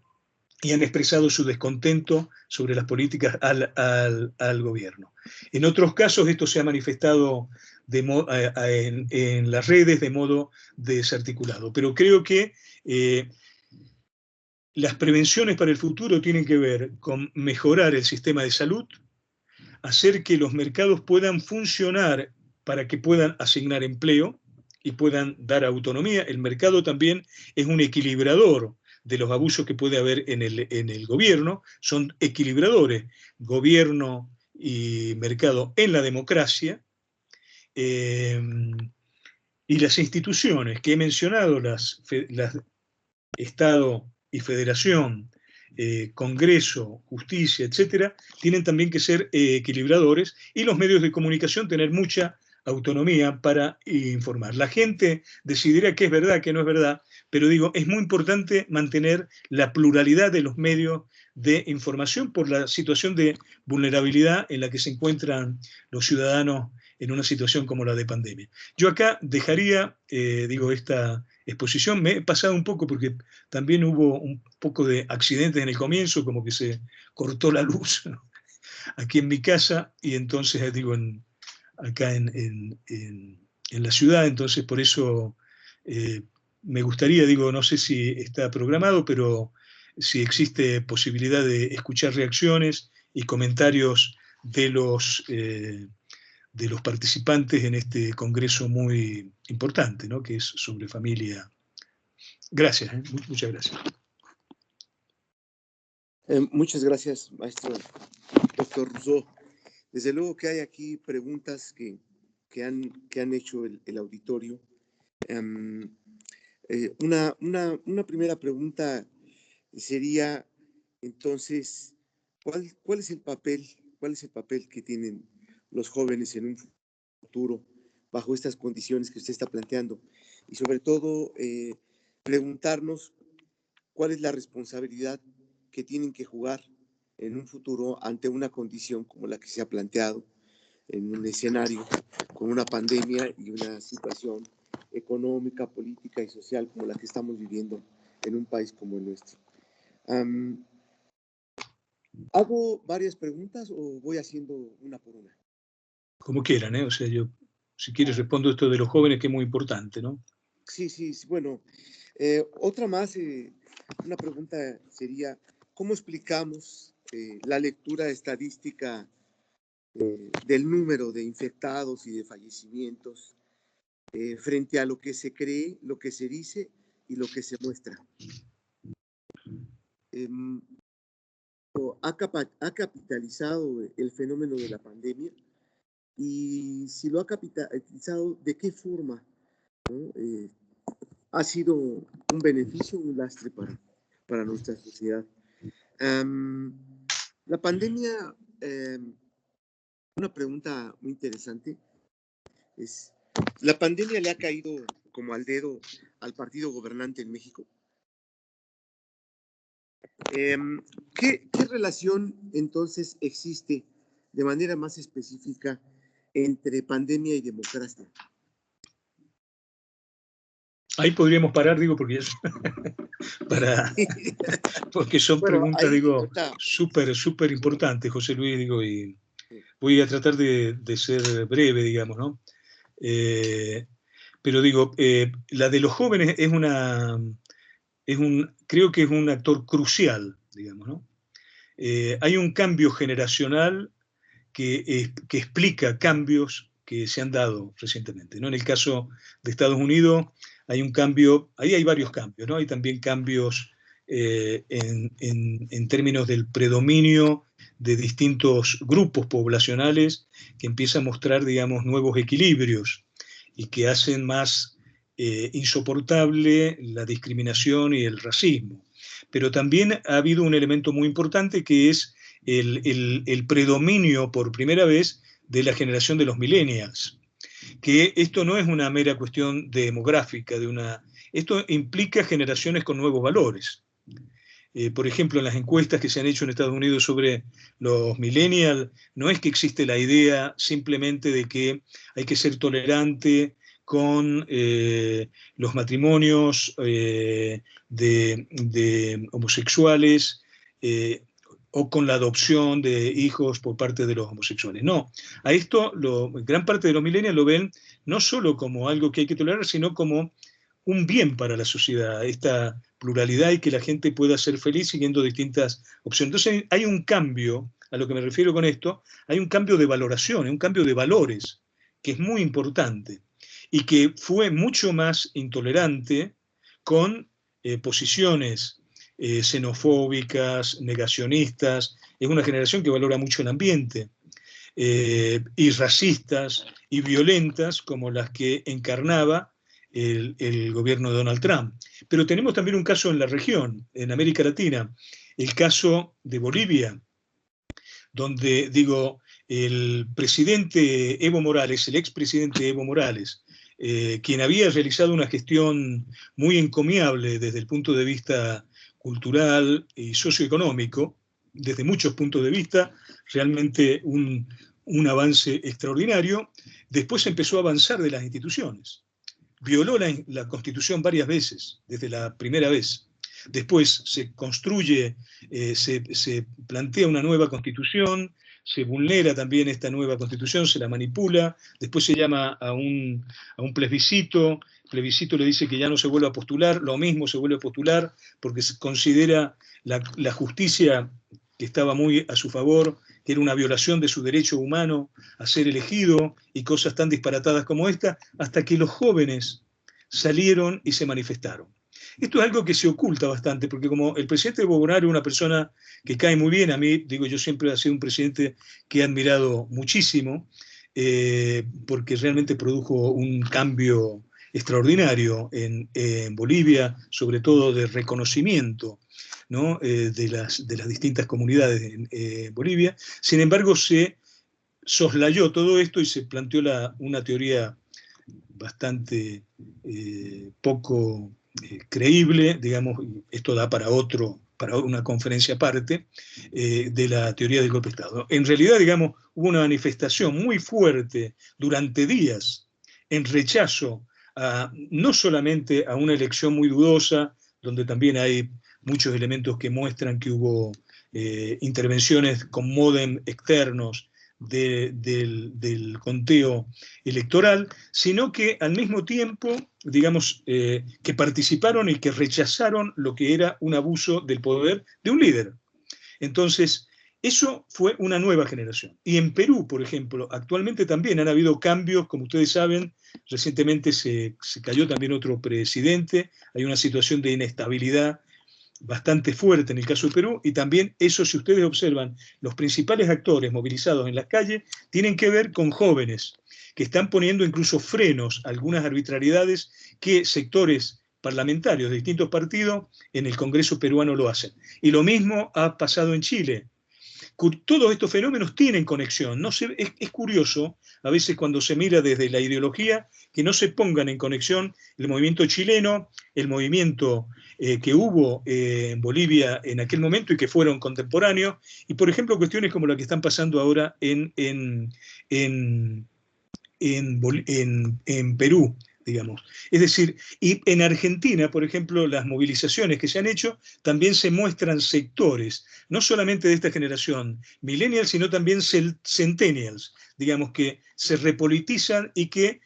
y han expresado su descontento sobre las políticas al gobierno. En otros casos esto se ha manifestado en las redes de modo desarticulado, pero creo que las prevenciones para el futuro tienen que ver con mejorar el sistema de salud, hacer que los mercados puedan funcionar para que puedan asignar empleo y puedan dar autonomía. El mercado también es un equilibrador de los abusos que puede haber en el gobierno, son equilibradores, gobierno y mercado en la democracia, y las instituciones que he mencionado, las Estado y Federación, Congreso, Justicia, etcétera, tienen también que ser equilibradores y los medios de comunicación tener mucha autonomía para informar. La gente decidirá qué es verdad, qué no es verdad, pero digo, es muy importante mantener la pluralidad de los medios de información por la situación de vulnerabilidad en la que se encuentran los ciudadanos en una situación como la de pandemia. Yo acá dejaría, esta exposición. Me he pasado un poco porque también hubo un poco de accidentes en el comienzo, como que se cortó la luz aquí en mi casa y entonces, acá en la ciudad, entonces por eso me gustaría, no sé si está programado, pero si existe posibilidad de escuchar reacciones y comentarios de los participantes en este congreso muy importante, ¿no? Que es sobre familia. Gracias, muchas gracias. Muchas gracias, maestro doctor Rousseau. Desde luego que hay aquí preguntas que han hecho el auditorio. Una primera pregunta sería, entonces, ¿cuál es el papel que tienen los jóvenes en un futuro bajo estas condiciones que usted está planteando? Y sobre todo, preguntarnos cuál es la responsabilidad que tienen que jugar en un futuro ante una condición como la que se ha planteado en un escenario con una pandemia y una situación económica, política y social como la que estamos viviendo en un país como el nuestro. ¿Hago varias preguntas o voy haciendo una por una? Como quieran, ¿eh? O sea, yo, si quieres, respondo esto de los jóvenes, que es muy importante, ¿no? Sí, bueno. Otra más, una pregunta sería, ¿cómo explicamos la lectura estadística del número de infectados y de fallecimientos frente a lo que se cree, lo que se dice y lo que se muestra? ¿Ha capitalizado el fenómeno de la pandemia? Y si lo ha capitalizado, ¿de qué forma, ¿no? Ha sido un beneficio, un lastre para nuestra sociedad. La pandemia, una pregunta muy interesante es, ¿la pandemia le ha caído como al dedo al partido gobernante en México? ¿Qué relación entonces existe de manera más específica entre pandemia y democracia? Ahí podríamos parar, digo, porque porque son preguntas, ahí, digo, súper importantes, José Luis, digo, y voy a tratar de ser breve, digamos, ¿no? Pero digo, la de los jóvenes creo que es un actor crucial, digamos, ¿no? Hay un cambio generacional que explica cambios que se han dado recientemente, ¿no? En el caso de Estados Unidos hay un cambio, ahí hay varios cambios, ¿no? Hay también cambios en términos del predominio de distintos grupos poblacionales que empiezan a mostrar, digamos, nuevos equilibrios y que hacen más insoportable la discriminación y el racismo. Pero también ha habido un elemento muy importante que es el predominio por primera vez de la generación de los millennials, que esto no es una mera cuestión demográfica, esto implica generaciones con nuevos valores. Por ejemplo, en las encuestas que se han hecho en Estados Unidos sobre los millennials, no es que existe la idea simplemente de que hay que ser tolerante con los matrimonios de homosexuales o con la adopción de hijos por parte de los homosexuales. No, a esto gran parte de los millennials lo ven no solo como algo que hay que tolerar, sino como un bien para la sociedad, esta pluralidad y que la gente pueda ser feliz siguiendo distintas opciones. Entonces hay un cambio, a lo que me refiero con esto, hay un cambio de valoración, un cambio de valores, que es muy importante y que fue mucho más intolerante con posiciones xenofóbicas, negacionistas. Es una generación que valora mucho el ambiente, y racistas y violentas como las que encarnaba el gobierno de Donald Trump. Pero tenemos también un caso en la región, en América Latina, el caso de Bolivia, donde, digo, el presidente Evo Morales, el expresidente Evo Morales, quien había realizado una gestión muy encomiable desde el punto de vista cultural y socioeconómico, desde muchos puntos de vista, realmente un avance extraordinario. Después empezó a avanzar de las instituciones. Violó la Constitución varias veces, desde la primera vez. Después se construye, se plantea una nueva Constitución, se vulnera también esta nueva Constitución, se la manipula, después se llama a un plebiscito, el plebiscito le dice que ya no se vuelve a postular, lo mismo se vuelve a postular porque se considera la justicia que estaba muy a su favor, que era una violación de su derecho humano a ser elegido y cosas tan disparatadas como esta, hasta que los jóvenes salieron y se manifestaron. Esto es algo que se oculta bastante, porque como el presidente Evo Morales es una persona que cae muy bien, a mí, digo, yo siempre he sido un presidente que he admirado muchísimo, porque realmente produjo un cambio extraordinario en Bolivia, sobre todo de reconocimiento, ¿no? de las distintas comunidades en Bolivia. Sin embargo, se soslayó todo esto y se planteó una teoría bastante poco creíble, digamos, esto da para una conferencia aparte, de la teoría del golpe de Estado. En realidad, digamos, hubo una manifestación muy fuerte durante días en rechazo no solamente a una elección muy dudosa, donde también hay muchos elementos que muestran que hubo intervenciones con módem externos del conteo electoral, sino que al mismo tiempo, digamos, que participaron y que rechazaron lo que era un abuso del poder de un líder. Entonces, eso fue una nueva generación. Y en Perú, por ejemplo, actualmente también han habido cambios, como ustedes saben, recientemente se cayó también otro presidente, hay una situación de inestabilidad bastante fuerte en el caso de Perú, y también eso, si ustedes observan, los principales actores movilizados en las calles tienen que ver con jóvenes, que están poniendo incluso frenos a algunas arbitrariedades que sectores parlamentarios de distintos partidos en el Congreso peruano lo hacen. Y lo mismo ha pasado en Chile. Todos estos fenómenos tienen conexión. No es curioso, a veces cuando se mira desde la ideología, que no se pongan en conexión el movimiento chileno, el movimiento que hubo en Bolivia en aquel momento y que fueron contemporáneos, y por ejemplo cuestiones como la que están pasando ahora en Perú, digamos. Es decir, y en Argentina, por ejemplo, las movilizaciones que se han hecho también se muestran sectores, no solamente de esta generación millennials, sino también centennials, digamos, que se repolitizan y que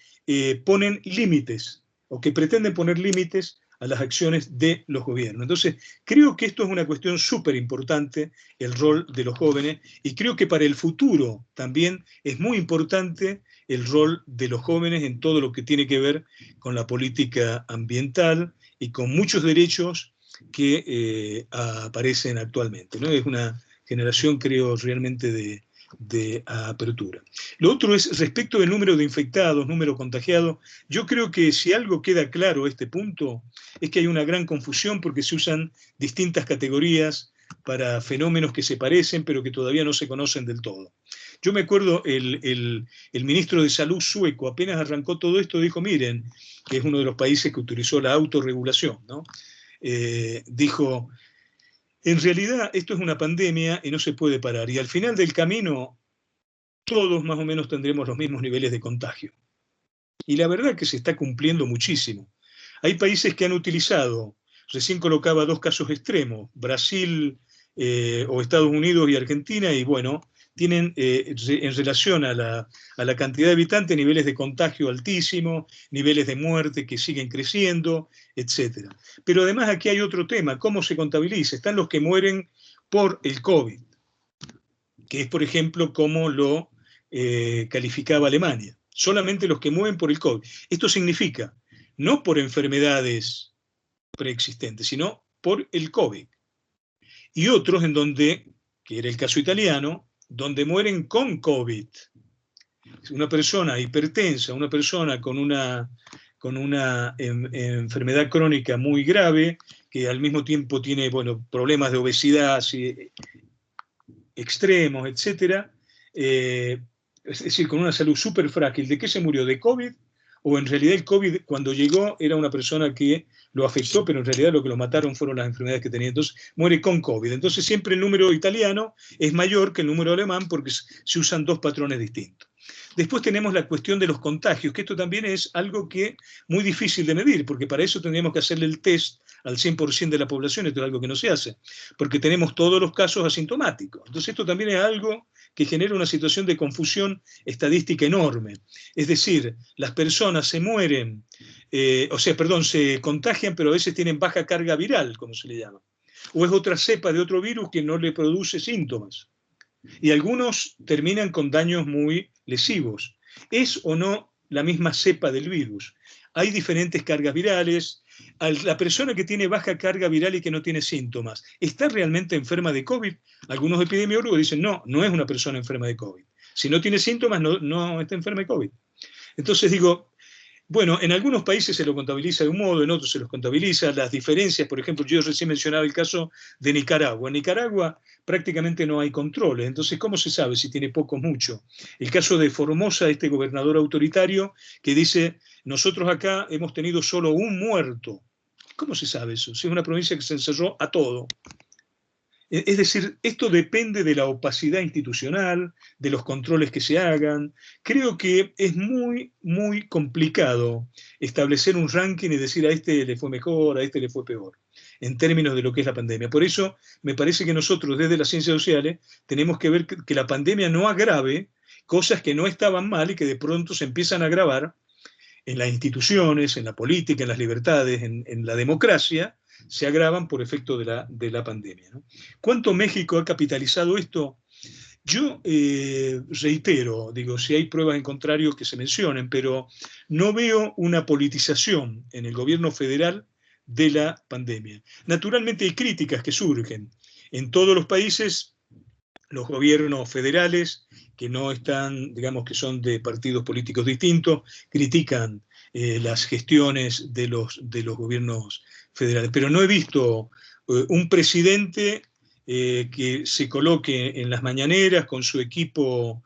ponen límites, o que pretenden poner límites a las acciones de los gobiernos. Entonces, creo que esto es una cuestión súper importante, el rol de los jóvenes, y creo que para el futuro también es muy importante el rol de los jóvenes en todo lo que tiene que ver con la política ambiental y con muchos derechos que aparecen actualmente, ¿no? Es una generación, creo, realmente de apertura. Lo otro es respecto del número de infectados, número contagiado. Yo creo que si algo queda claro a este punto es que hay una gran confusión porque se usan distintas categorías para fenómenos que se parecen pero que todavía no se conocen del todo. Yo me acuerdo, el ministro de Salud sueco, apenas arrancó todo esto, dijo, miren, que es uno de los países que utilizó la autorregulación, ¿no? Dijo, en realidad esto es una pandemia y no se puede parar, y al final del camino todos más o menos tendremos los mismos niveles de contagio. Y la verdad es que se está cumpliendo muchísimo. Hay países que han utilizado, recién colocaba dos casos extremos, Brasil o Estados Unidos y Argentina, y bueno, tienen en relación a la cantidad de habitantes niveles de contagio altísimos, niveles de muerte que siguen creciendo, etc. Pero además aquí hay otro tema, ¿cómo se contabiliza? Están los que mueren por el COVID, que es, por ejemplo, como lo calificaba Alemania. Solamente los que mueren por el COVID. Esto significa, no por enfermedades preexistentes, sino por el COVID. Y otros en donde, que era el caso italiano, donde mueren con COVID. Una persona hipertensa, una persona con una enfermedad crónica muy grave, que al mismo tiempo tiene, bueno, problemas de obesidad extremos, etc. Es decir, con una salud súper frágil. ¿De qué se murió? ¿De COVID? O en realidad el COVID cuando llegó era una persona que lo afectó, pero en realidad lo que lo mataron fueron las enfermedades que tenía. Entonces muere con COVID. Entonces siempre el número italiano es mayor que el número alemán porque se usan dos patrones distintos. Después tenemos la cuestión de los contagios, que esto también es algo que muy difícil de medir, porque para eso tendríamos que hacerle el test al 100% de la población, esto es algo que no se hace, porque tenemos todos los casos asintomáticos. Entonces esto también es algo que genera una situación de confusión estadística enorme. Es decir, las personas se mueren, se contagian, pero a veces tienen baja carga viral, como se le llama. O es otra cepa de otro virus que no le produce síntomas. Y algunos terminan con daños muy lesivos. ¿Es o no la misma cepa del virus? Hay diferentes cargas virales. La persona que tiene baja carga viral y que no tiene síntomas, ¿está realmente enferma de COVID? Algunos epidemiólogos dicen, no, no es una persona enferma de COVID. Si no tiene síntomas, no está enferma de COVID. Entonces digo, bueno, en algunos países se lo contabiliza de un modo, en otros se los contabiliza. Las diferencias, por ejemplo, yo recién mencionaba el caso de Nicaragua. En Nicaragua prácticamente no hay controles, entonces ¿cómo se sabe si tiene poco o mucho? El caso de Formosa, este gobernador autoritario que dice, nosotros acá hemos tenido solo un muerto. ¿Cómo se sabe eso? Si es una provincia que se encerró a todo. Es decir, esto depende de la opacidad institucional, de los controles que se hagan. Creo que es muy, muy complicado establecer un ranking y decir a este le fue mejor, a este le fue peor, en términos de lo que es la pandemia. Por eso me parece que nosotros desde las ciencias sociales tenemos que ver que la pandemia no agrave cosas que no estaban mal y que de pronto se empiezan a agravar en las instituciones, en la política, en las libertades, en la democracia, se agravan por efecto de la pandemia, ¿no? ¿Cuánto México ha capitalizado esto? Yo reitero, digo, si hay pruebas en contrario que se mencionen, pero no veo una politización en el gobierno federal de la pandemia. Naturalmente hay críticas que surgen. En todos los países, los gobiernos federales, que no están, digamos que son de partidos políticos distintos, critican las gestiones de los gobiernos federales. Pero no he visto un presidente que se coloque en las mañaneras con su equipo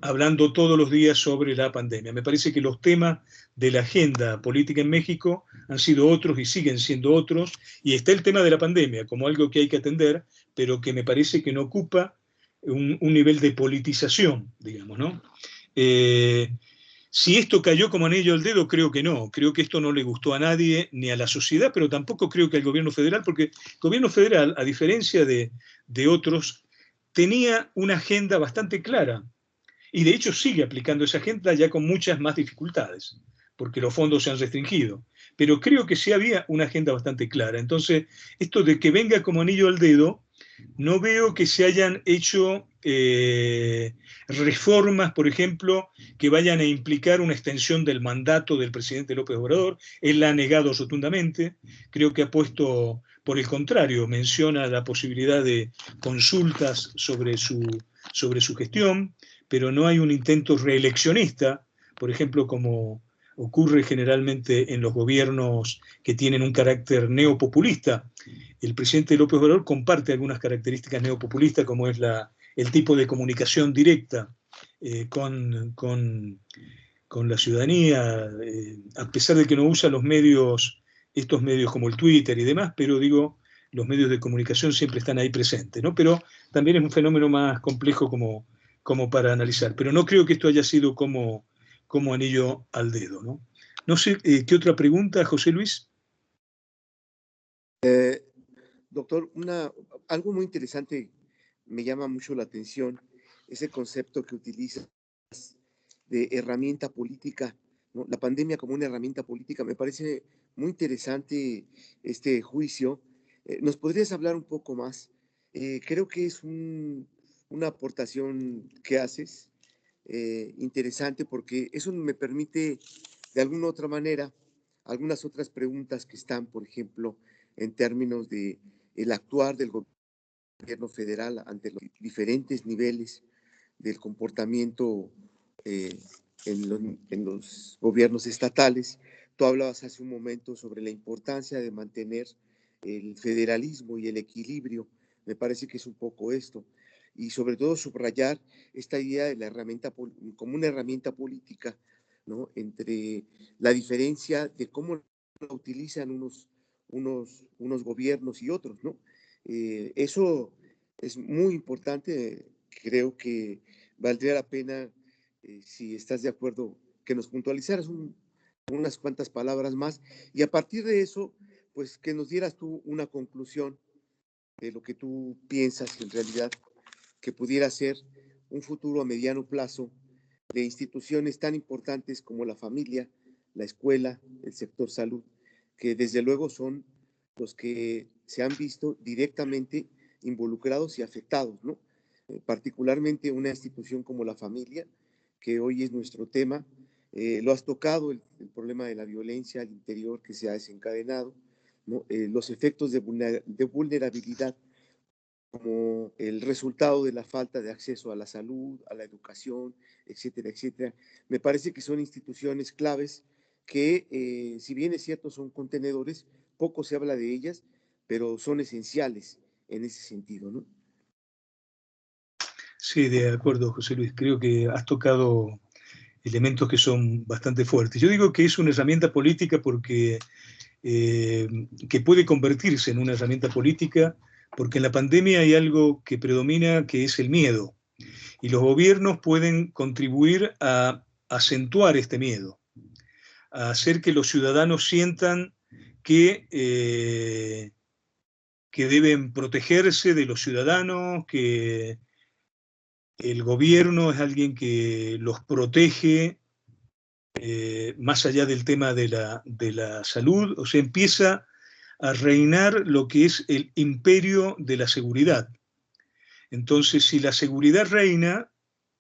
hablando todos los días sobre la pandemia. Me parece que los temas de la agenda política en México han sido otros y siguen siendo otros, y está el tema de la pandemia como algo que hay que atender, pero que me parece que no ocupa un nivel de politización, digamos, ¿no? Si esto cayó como anillo al dedo, creo que no. Creo que esto no le gustó a nadie, ni a la sociedad, pero tampoco creo que al gobierno federal, porque el gobierno federal, a diferencia de otros, tenía una agenda bastante clara. Y de hecho sigue aplicando esa agenda ya con muchas más dificultades, porque los fondos se han restringido. Pero creo que sí había una agenda bastante clara. Entonces, esto de que venga como anillo al dedo, no veo que se hayan hecho reformas, por ejemplo, que vayan a implicar una extensión del mandato del presidente López Obrador. Él la ha negado rotundamente. Creo que ha puesto, por el contrario, menciona la posibilidad de consultas sobre su gestión, pero no hay un intento reeleccionista, por ejemplo, como ocurre generalmente en los gobiernos que tienen un carácter neopopulista. El presidente López Obrador comparte algunas características neopopulistas, como es el tipo de comunicación directa con la ciudadanía, a pesar de que no usa los medios, estos medios como el Twitter y demás, pero digo, los medios de comunicación siempre están ahí presentes, ¿no? Pero también es un fenómeno más complejo como para analizar. Pero no creo que esto haya sido como anillo al dedo, ¿no? No sé, ¿qué otra pregunta, José Luis? Doctor, algo muy interesante me llama mucho la atención, ese concepto que utilizas de herramienta política, ¿no? La pandemia como una herramienta política. Me parece muy interesante este juicio. ¿Nos podrías hablar un poco más? Creo que es una aportación que haces interesante, porque eso me permite de alguna otra manera algunas otras preguntas que están, por ejemplo, en términos de el actuar del gobierno federal ante los diferentes niveles del comportamiento en los gobiernos estatales. Tú hablabas hace un momento sobre la importancia de mantener el federalismo y el equilibrio. Me parece que es un poco esto. Y sobre todo subrayar esta idea de la herramienta como una herramienta política, ¿no? Entre la diferencia de cómo la utilizan unos gobiernos y otros, ¿no? Eso es muy importante. Creo que valdría la pena, si estás de acuerdo, que nos puntualizaras unas cuantas palabras más, y a partir de eso, pues que nos dieras tú una conclusión de lo que tú piensas en realidad que pudiera ser un futuro a mediano plazo de instituciones tan importantes como la familia, la escuela, el sector salud, que desde luego son los que se han visto directamente involucrados y afectados, ¿no? Particularmente una institución como la familia, que hoy es nuestro tema. Lo has tocado, el problema de la violencia al interior que se ha desencadenado, ¿no? Los efectos de vulnerabilidad como el resultado de la falta de acceso a la salud, a la educación, etcétera, etcétera. Me parece que son instituciones claves que, si bien es cierto, son contenedores, poco se habla de ellas, pero son esenciales en ese sentido, ¿no? Sí, de acuerdo, José Luis. Creo que has tocado elementos que son bastante fuertes. Yo digo que es una herramienta política porque que puede convertirse en una herramienta política, porque en la pandemia hay algo que predomina, que es el miedo. Y los gobiernos pueden contribuir a acentuar este miedo, a hacer que los ciudadanos sientan que deben protegerse de los ciudadanos, que el gobierno es alguien que los protege más allá del tema de la salud, o sea, empieza a reinar lo que es el imperio de la seguridad. Entonces, si la seguridad reina,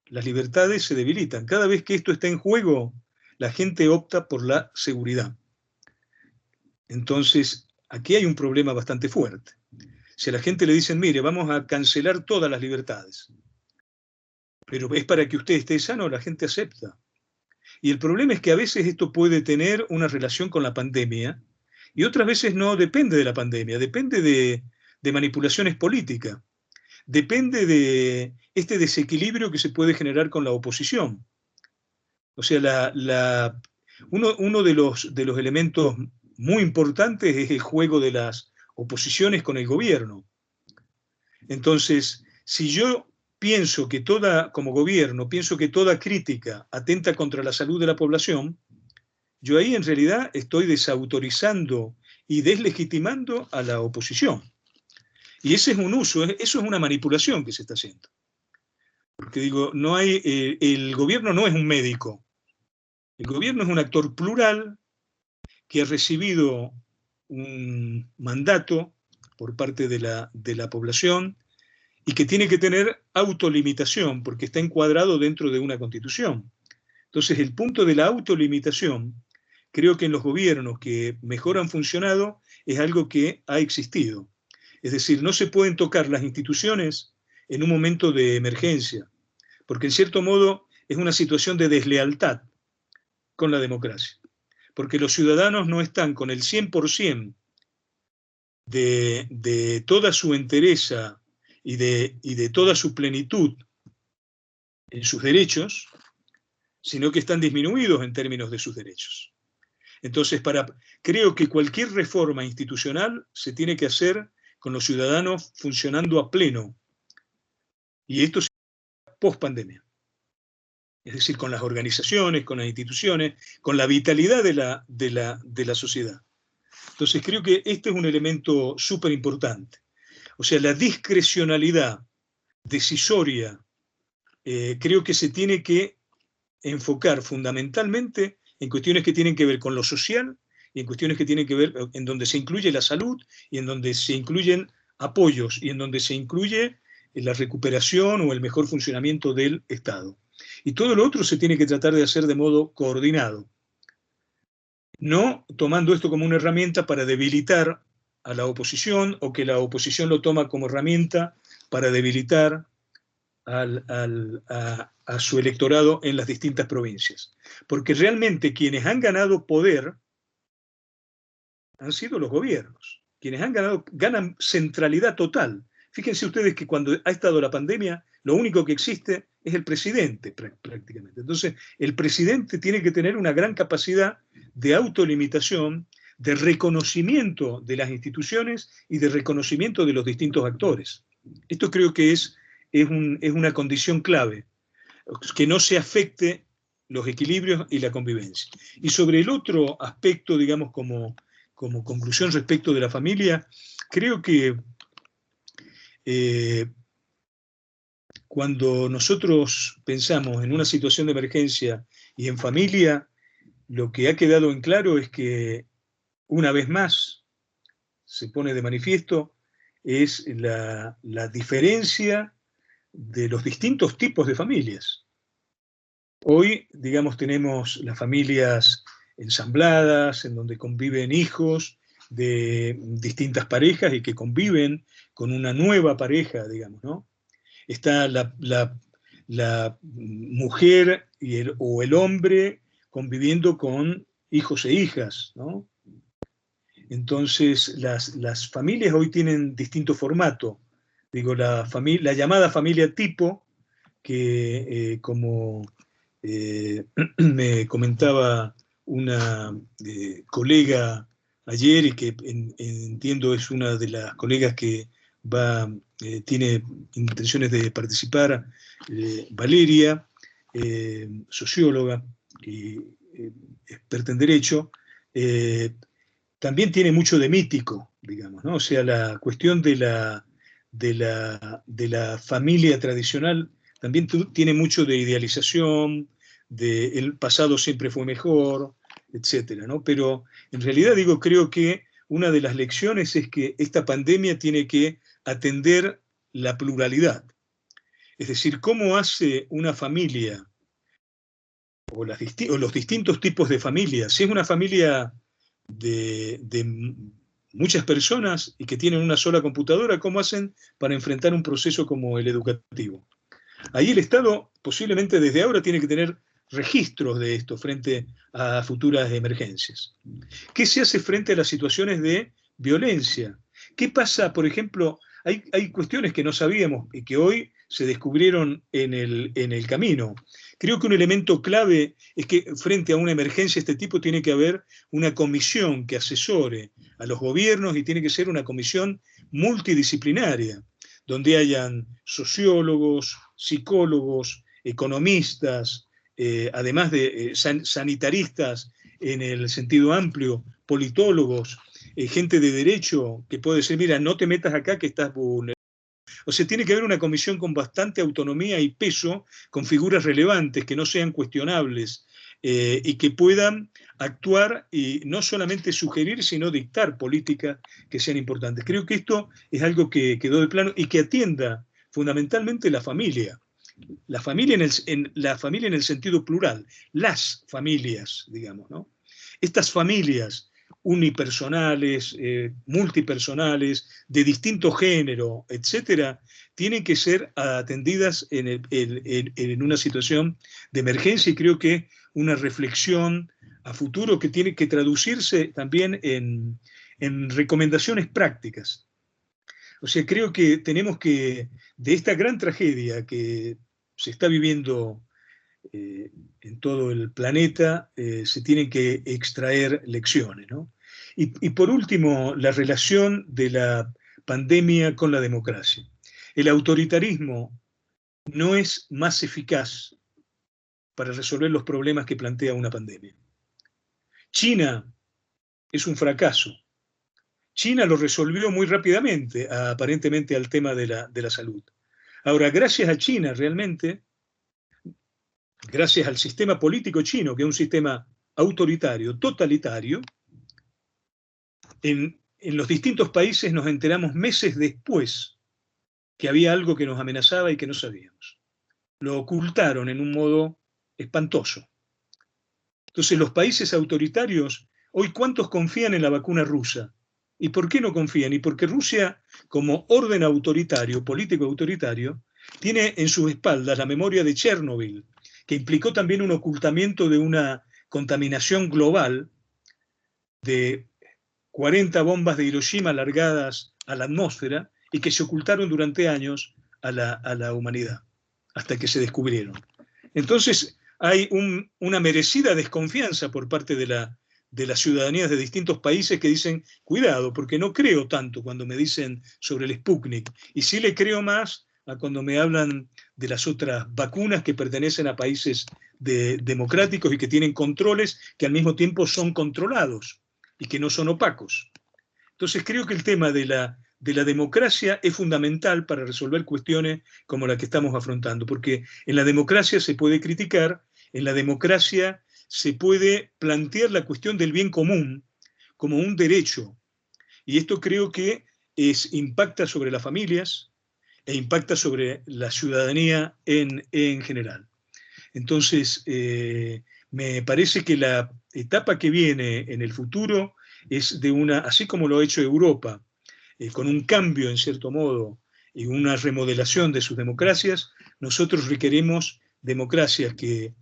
las libertades se debilitan. Cada vez que esto está en juego, la gente opta por la seguridad. Entonces, aquí hay un problema bastante fuerte. Si a la gente le dicen, mire, vamos a cancelar todas las libertades, pero es para que usted esté sano, la gente acepta. Y el problema es que a veces esto puede tener una relación con la pandemia y otras veces no depende de la pandemia, depende de manipulaciones políticas, depende de este desequilibrio que se puede generar con la oposición. O sea, uno de los elementos muy importantes es el juego de las oposiciones con el gobierno. Entonces, si yo pienso que como gobierno, pienso que toda crítica atenta contra la salud de la población, yo ahí en realidad estoy desautorizando y deslegitimando a la oposición. Y ese es un uso, eso es una manipulación que se está haciendo. Porque digo, el gobierno no es un médico. El gobierno es un actor plural que ha recibido un mandato por parte de la población y que tiene que tener autolimitación porque está encuadrado dentro de una constitución. Entonces, el punto de la autolimitación, creo que en los gobiernos que mejor han funcionado, es algo que ha existido. Es decir, no se pueden tocar las instituciones en un momento de emergencia, porque en cierto modo es una situación de deslealtad con la democracia, porque los ciudadanos no están con el 100% de toda su entereza y de toda su plenitud en sus derechos, sino que están disminuidos en términos de sus derechos. Entonces, creo que cualquier reforma institucional se tiene que hacer con los ciudadanos funcionando a pleno. Y esto se post-pandemia. Es decir, con las organizaciones, con las instituciones, con la vitalidad de la sociedad. Entonces, creo que este es un elemento súper importante. O sea, la discrecionalidad decisoria creo que se tiene que enfocar fundamentalmente en cuestiones que tienen que ver con lo social y en cuestiones que tienen que ver en donde se incluye la salud y en donde se incluyen apoyos y en donde se incluye la recuperación o el mejor funcionamiento del Estado. Y todo lo otro se tiene que tratar de hacer de modo coordinado, no tomando esto como una herramienta para debilitar a la oposición o que la oposición lo toma como herramienta para debilitar a su electorado en las distintas provincias. Porque realmente quienes han ganado poder han sido los gobiernos. Quienes ganan centralidad total. Fíjense ustedes que cuando ha estado la pandemia, lo único que existe es el presidente prácticamente. Entonces, el presidente tiene que tener una gran capacidad de autolimitación, de reconocimiento de las instituciones y de reconocimiento de los distintos actores. Esto creo que es una condición clave, que no se afecte los equilibrios y la convivencia. Y sobre el otro aspecto, digamos, como conclusión respecto de la familia, creo que cuando nosotros pensamos en una situación de emergencia y en familia, lo que ha quedado en claro es que una vez más se pone de manifiesto es la diferencia de los distintos tipos de familias. Hoy, digamos, tenemos las familias ensambladas, en donde conviven hijos de distintas parejas y que conviven con una nueva pareja, digamos, ¿no? Está la mujer o el hombre conviviendo con hijos e hijas, ¿no? Entonces, las familias hoy tienen distinto formato. Digo, la llamada familia tipo, que como me comentaba una colega ayer y que entiendo es una de las colegas que tiene intenciones de participar, Valeria, socióloga y experta en Derecho, también tiene mucho de mítico, digamos, ¿no? O sea, la cuestión de la familia tradicional también tiene mucho de idealización, de el pasado siempre fue mejor, etcétera, ¿no? Pero en realidad creo que una de las lecciones es que esta pandemia tiene que atender la pluralidad. Es decir, cómo hace una familia o los distintos tipos de familias. Si es una familia de muchas personas y que tienen una sola computadora, ¿cómo hacen para enfrentar un proceso como el educativo? Ahí el Estado posiblemente desde ahora tiene que tener registros de esto frente a futuras emergencias. ¿Qué se hace frente a las situaciones de violencia? ¿Qué pasa, por ejemplo? Hay cuestiones que no sabíamos y que hoy se descubrieron en el camino. Creo que un elemento clave es que frente a una emergencia de este tipo tiene que haber una comisión que asesore a los gobiernos y tiene que ser una comisión multidisciplinaria, donde hayan sociólogos, psicólogos, economistas, además de sanitaristas en el sentido amplio, politólogos, gente de derecho que puede decir, mira, no te metas acá que estás vulnerable. O sea, tiene que haber una comisión con bastante autonomía y peso, con figuras relevantes que no sean cuestionables y que puedan actuar y no solamente sugerir, sino dictar políticas que sean importantes. Creo que esto es algo que quedó de plano y que atienda fundamentalmente la familia. La familia en el sentido plural, las familias, digamos, ¿no? Estas familias unipersonales, multipersonales, de distinto género, etcétera, tienen que ser atendidas en una situación de emergencia, y creo que una reflexión a futuro que tiene que traducirse también en recomendaciones prácticas. O sea, creo que tenemos que, de esta gran tragedia que se está viviendo en todo el planeta, se tienen que extraer lecciones, ¿no? Y por último, la relación de la pandemia con la democracia. El autoritarismo no es más eficaz para resolver los problemas que plantea una pandemia. China es un fracaso. China lo resolvió muy rápidamente, aparentemente, al tema de la salud. Ahora, gracias a China, realmente, gracias al sistema político chino, que es un sistema autoritario, totalitario, en los distintos países nos enteramos meses después que había algo que nos amenazaba y que no sabíamos. Lo ocultaron en un modo espantoso. Entonces, los países autoritarios, hoy, ¿cuántos confían en la vacuna rusa? ¿Y por qué no confían? Y porque Rusia, como orden autoritario, político autoritario, tiene en sus espaldas la memoria de Chernobyl, que implicó también un ocultamiento de una contaminación global de 40 bombas de Hiroshima largadas a la atmósfera y que se ocultaron durante años a la humanidad, hasta que se descubrieron. Entonces, hay una merecida desconfianza por parte de las ciudadanías de distintos países que dicen, cuidado, porque no creo tanto cuando me dicen sobre el Sputnik, y sí le creo más a cuando me hablan de las otras vacunas que pertenecen a países democráticos y que tienen controles que al mismo tiempo son controlados y que no son opacos. Entonces creo que el tema de la democracia es fundamental para resolver cuestiones como la que estamos afrontando, porque en la democracia se puede criticar, en la democracia se puede plantear la cuestión del bien común como un derecho, y esto creo que impacta sobre las familias e impacta sobre la ciudadanía en general. Entonces, me parece que la etapa que viene en el futuro es así como lo ha hecho Europa, con un cambio en cierto modo y una remodelación de sus democracias, nosotros requerimos democracias que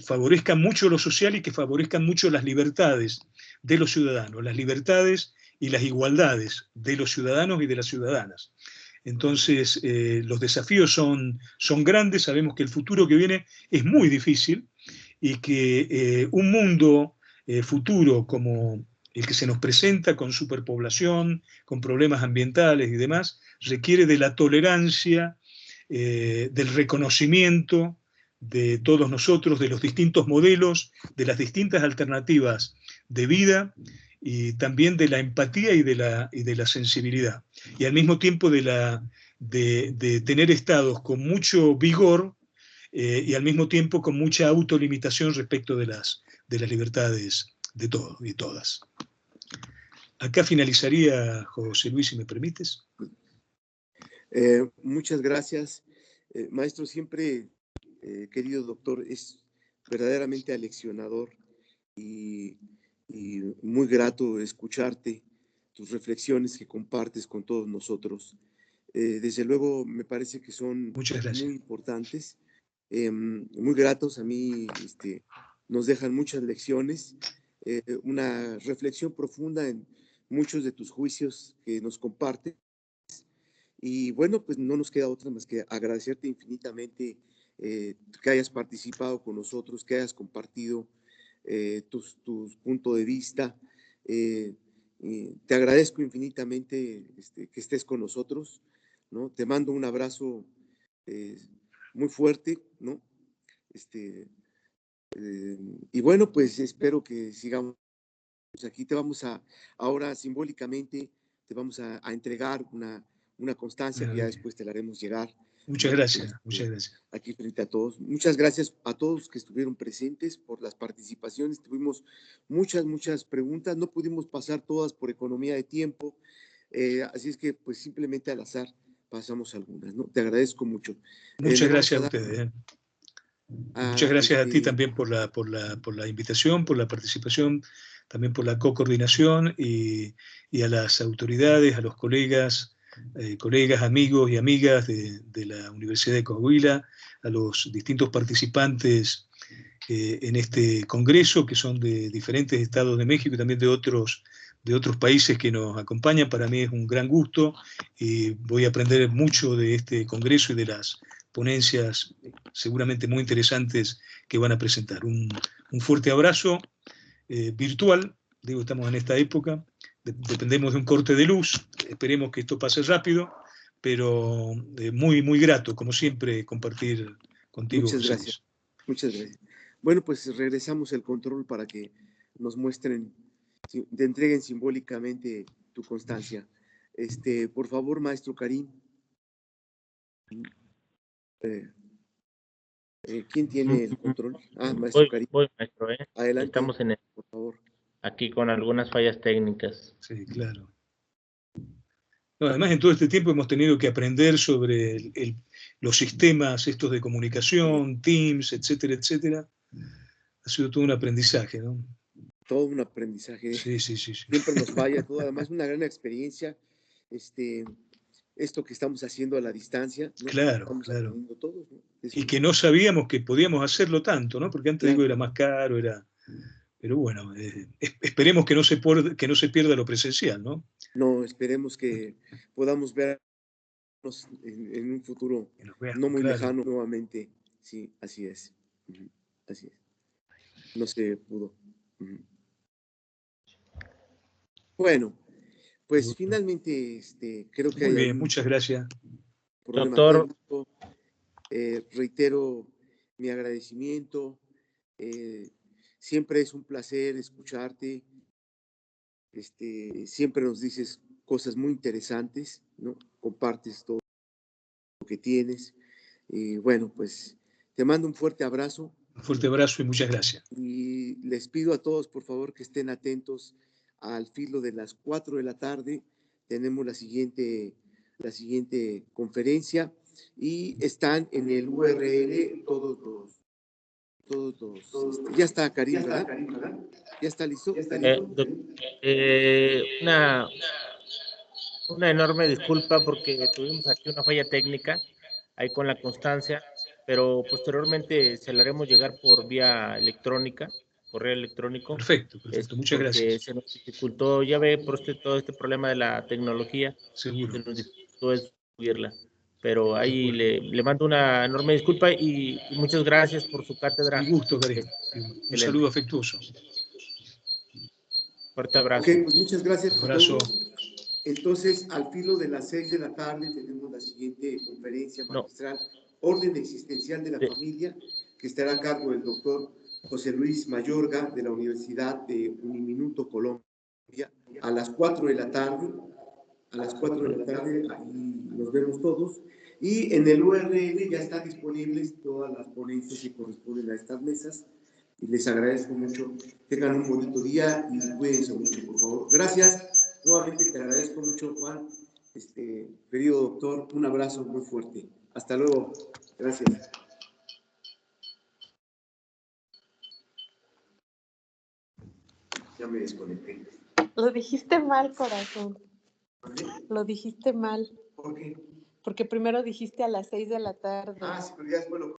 favorezcan mucho lo social y que favorezcan mucho las libertades de los ciudadanos, las libertades y las igualdades de los ciudadanos y de las ciudadanas. Entonces, los desafíos son grandes, sabemos que el futuro que viene es muy difícil y que un mundo futuro como el que se nos presenta, con superpoblación, con problemas ambientales y demás, requiere de la tolerancia, del reconocimiento de todos nosotros, de los distintos modelos, de las distintas alternativas de vida, y también de la empatía y de la sensibilidad, y al mismo tiempo de de tener estados con mucho vigor y al mismo tiempo con mucha autolimitación respecto de las libertades de todos y todas. Acá finalizaría, José Luis, si me permites. Muchas gracias, maestro. Siempre, querido doctor, es verdaderamente aleccionador y muy grato escucharte, tus reflexiones que compartes con todos nosotros. Desde luego, me parece que son muy importantes, muy gratos. A mí nos dejan muchas lecciones, una reflexión profunda en muchos de tus juicios que nos compartes. Y bueno, pues no nos queda otra más que agradecerte infinitamente que hayas participado con nosotros, que hayas compartido tus puntos de vista. Te agradezco infinitamente que estés con nosotros, ¿no? Te mando un abrazo muy fuerte, ¿no? Y bueno, pues espero que sigamos aquí. Te vamos ahora simbólicamente, te vamos a entregar una constancia que ya después te la haremos llegar. Muchas gracias, muchas gracias. Aquí frente a todos. Muchas gracias a todos que estuvieron presentes por las participaciones. Tuvimos muchas preguntas. No pudimos pasar todas por economía de tiempo. Así es que, pues, simplemente al azar pasamos algunas, ¿no? Te agradezco mucho. Muchas gracias a ustedes. Muchas gracias a ti también por la invitación, por la participación, también por la co-coordinación y a las autoridades, a los colegas, amigos y amigas de la Universidad de Coahuila, a los distintos participantes en este congreso, que son de diferentes estados de México y también de otros países que nos acompañan. Para mí es un gran gusto y voy a aprender mucho de este congreso y de las ponencias seguramente muy interesantes que van a presentar. Un fuerte abrazo virtual. Digo, estamos en esta época, dependemos de un corte de luz, esperemos que esto pase rápido, pero muy grato, como siempre, compartir contigo. Muchas gracias. Muchas gracias. Bueno, pues regresamos el control para que nos muestren, te entreguen simbólicamente tu constancia. Por favor, maestro Karim. ¿Quién tiene el control? Maestro Karim. Voy, maestro, Adelante. Estamos por favor. Aquí con algunas fallas técnicas. Sí, claro. No, además, en todo este tiempo hemos tenido que aprender sobre los sistemas estos de comunicación, Teams, etcétera, etcétera. Ha sido todo un aprendizaje, ¿no? Todo un aprendizaje. Sí. Siempre nos falla todo. Además, una gran experiencia. Esto que estamos haciendo a la distancia, ¿no? Claro. Todos, ¿no? Y que no sabíamos que podíamos hacerlo tanto, ¿no? Porque antes, era más caro, pero bueno, esperemos que no se pierda lo presencial, ¿no? No, esperemos que podamos vernos en un futuro no muy lejano nuevamente. Sí, así es. Así es. No se pudo. Bueno, pues finalmente creo que muy bien, muchas gracias. Doctor. Reitero mi agradecimiento. Siempre es un placer escucharte. Siempre nos dices cosas muy interesantes, ¿no? Compartes todo lo que tienes. Y bueno, pues te mando un fuerte abrazo. Un fuerte abrazo y muchas gracias. Y les pido a todos, por favor, que estén atentos al filo de las 4 de la tarde. Tenemos la siguiente conferencia y están en el URL todos los ya está, Karim, ¿verdad? ¿Ya está listo? Una enorme disculpa porque tuvimos aquí una falla técnica ahí con la constancia, pero posteriormente se la haremos llegar por vía electrónica, correo electrónico. Perfecto, muchas gracias. Se nos dificultó, ya ve, por todo este problema de la tecnología, seguro, se nos dificultó subirla. Pero ahí le mando una enorme disculpa y muchas gracias por su cátedra. Un gusto, Karim. Un saludo afectuoso. Fuerte abrazo. Ok, pues muchas gracias. Un abrazo. Entonces, al filo de las 6 de la tarde tenemos la siguiente conferencia magistral, Orden Existencial de la Familia, que estará a cargo del doctor José Luis Mayorga de la Universidad de Uniminuto, Colombia, a las 4 de la tarde. a las 4 de la tarde, ahí nos vemos todos. Y en el URL ya están disponibles todas las ponencias que corresponden a estas mesas. Y les agradezco mucho. Tengan un bonito día y cuídense mucho, por favor. Gracias. Nuevamente te agradezco mucho, Juan. Querido doctor, un abrazo muy fuerte. Hasta luego. Gracias. Ya me desconecté. Lo dijiste mal, corazón. ¿Por qué? Lo dijiste mal. ¿Por qué? Porque primero dijiste a las 6 de la tarde. Ah, sí, pero ya después lo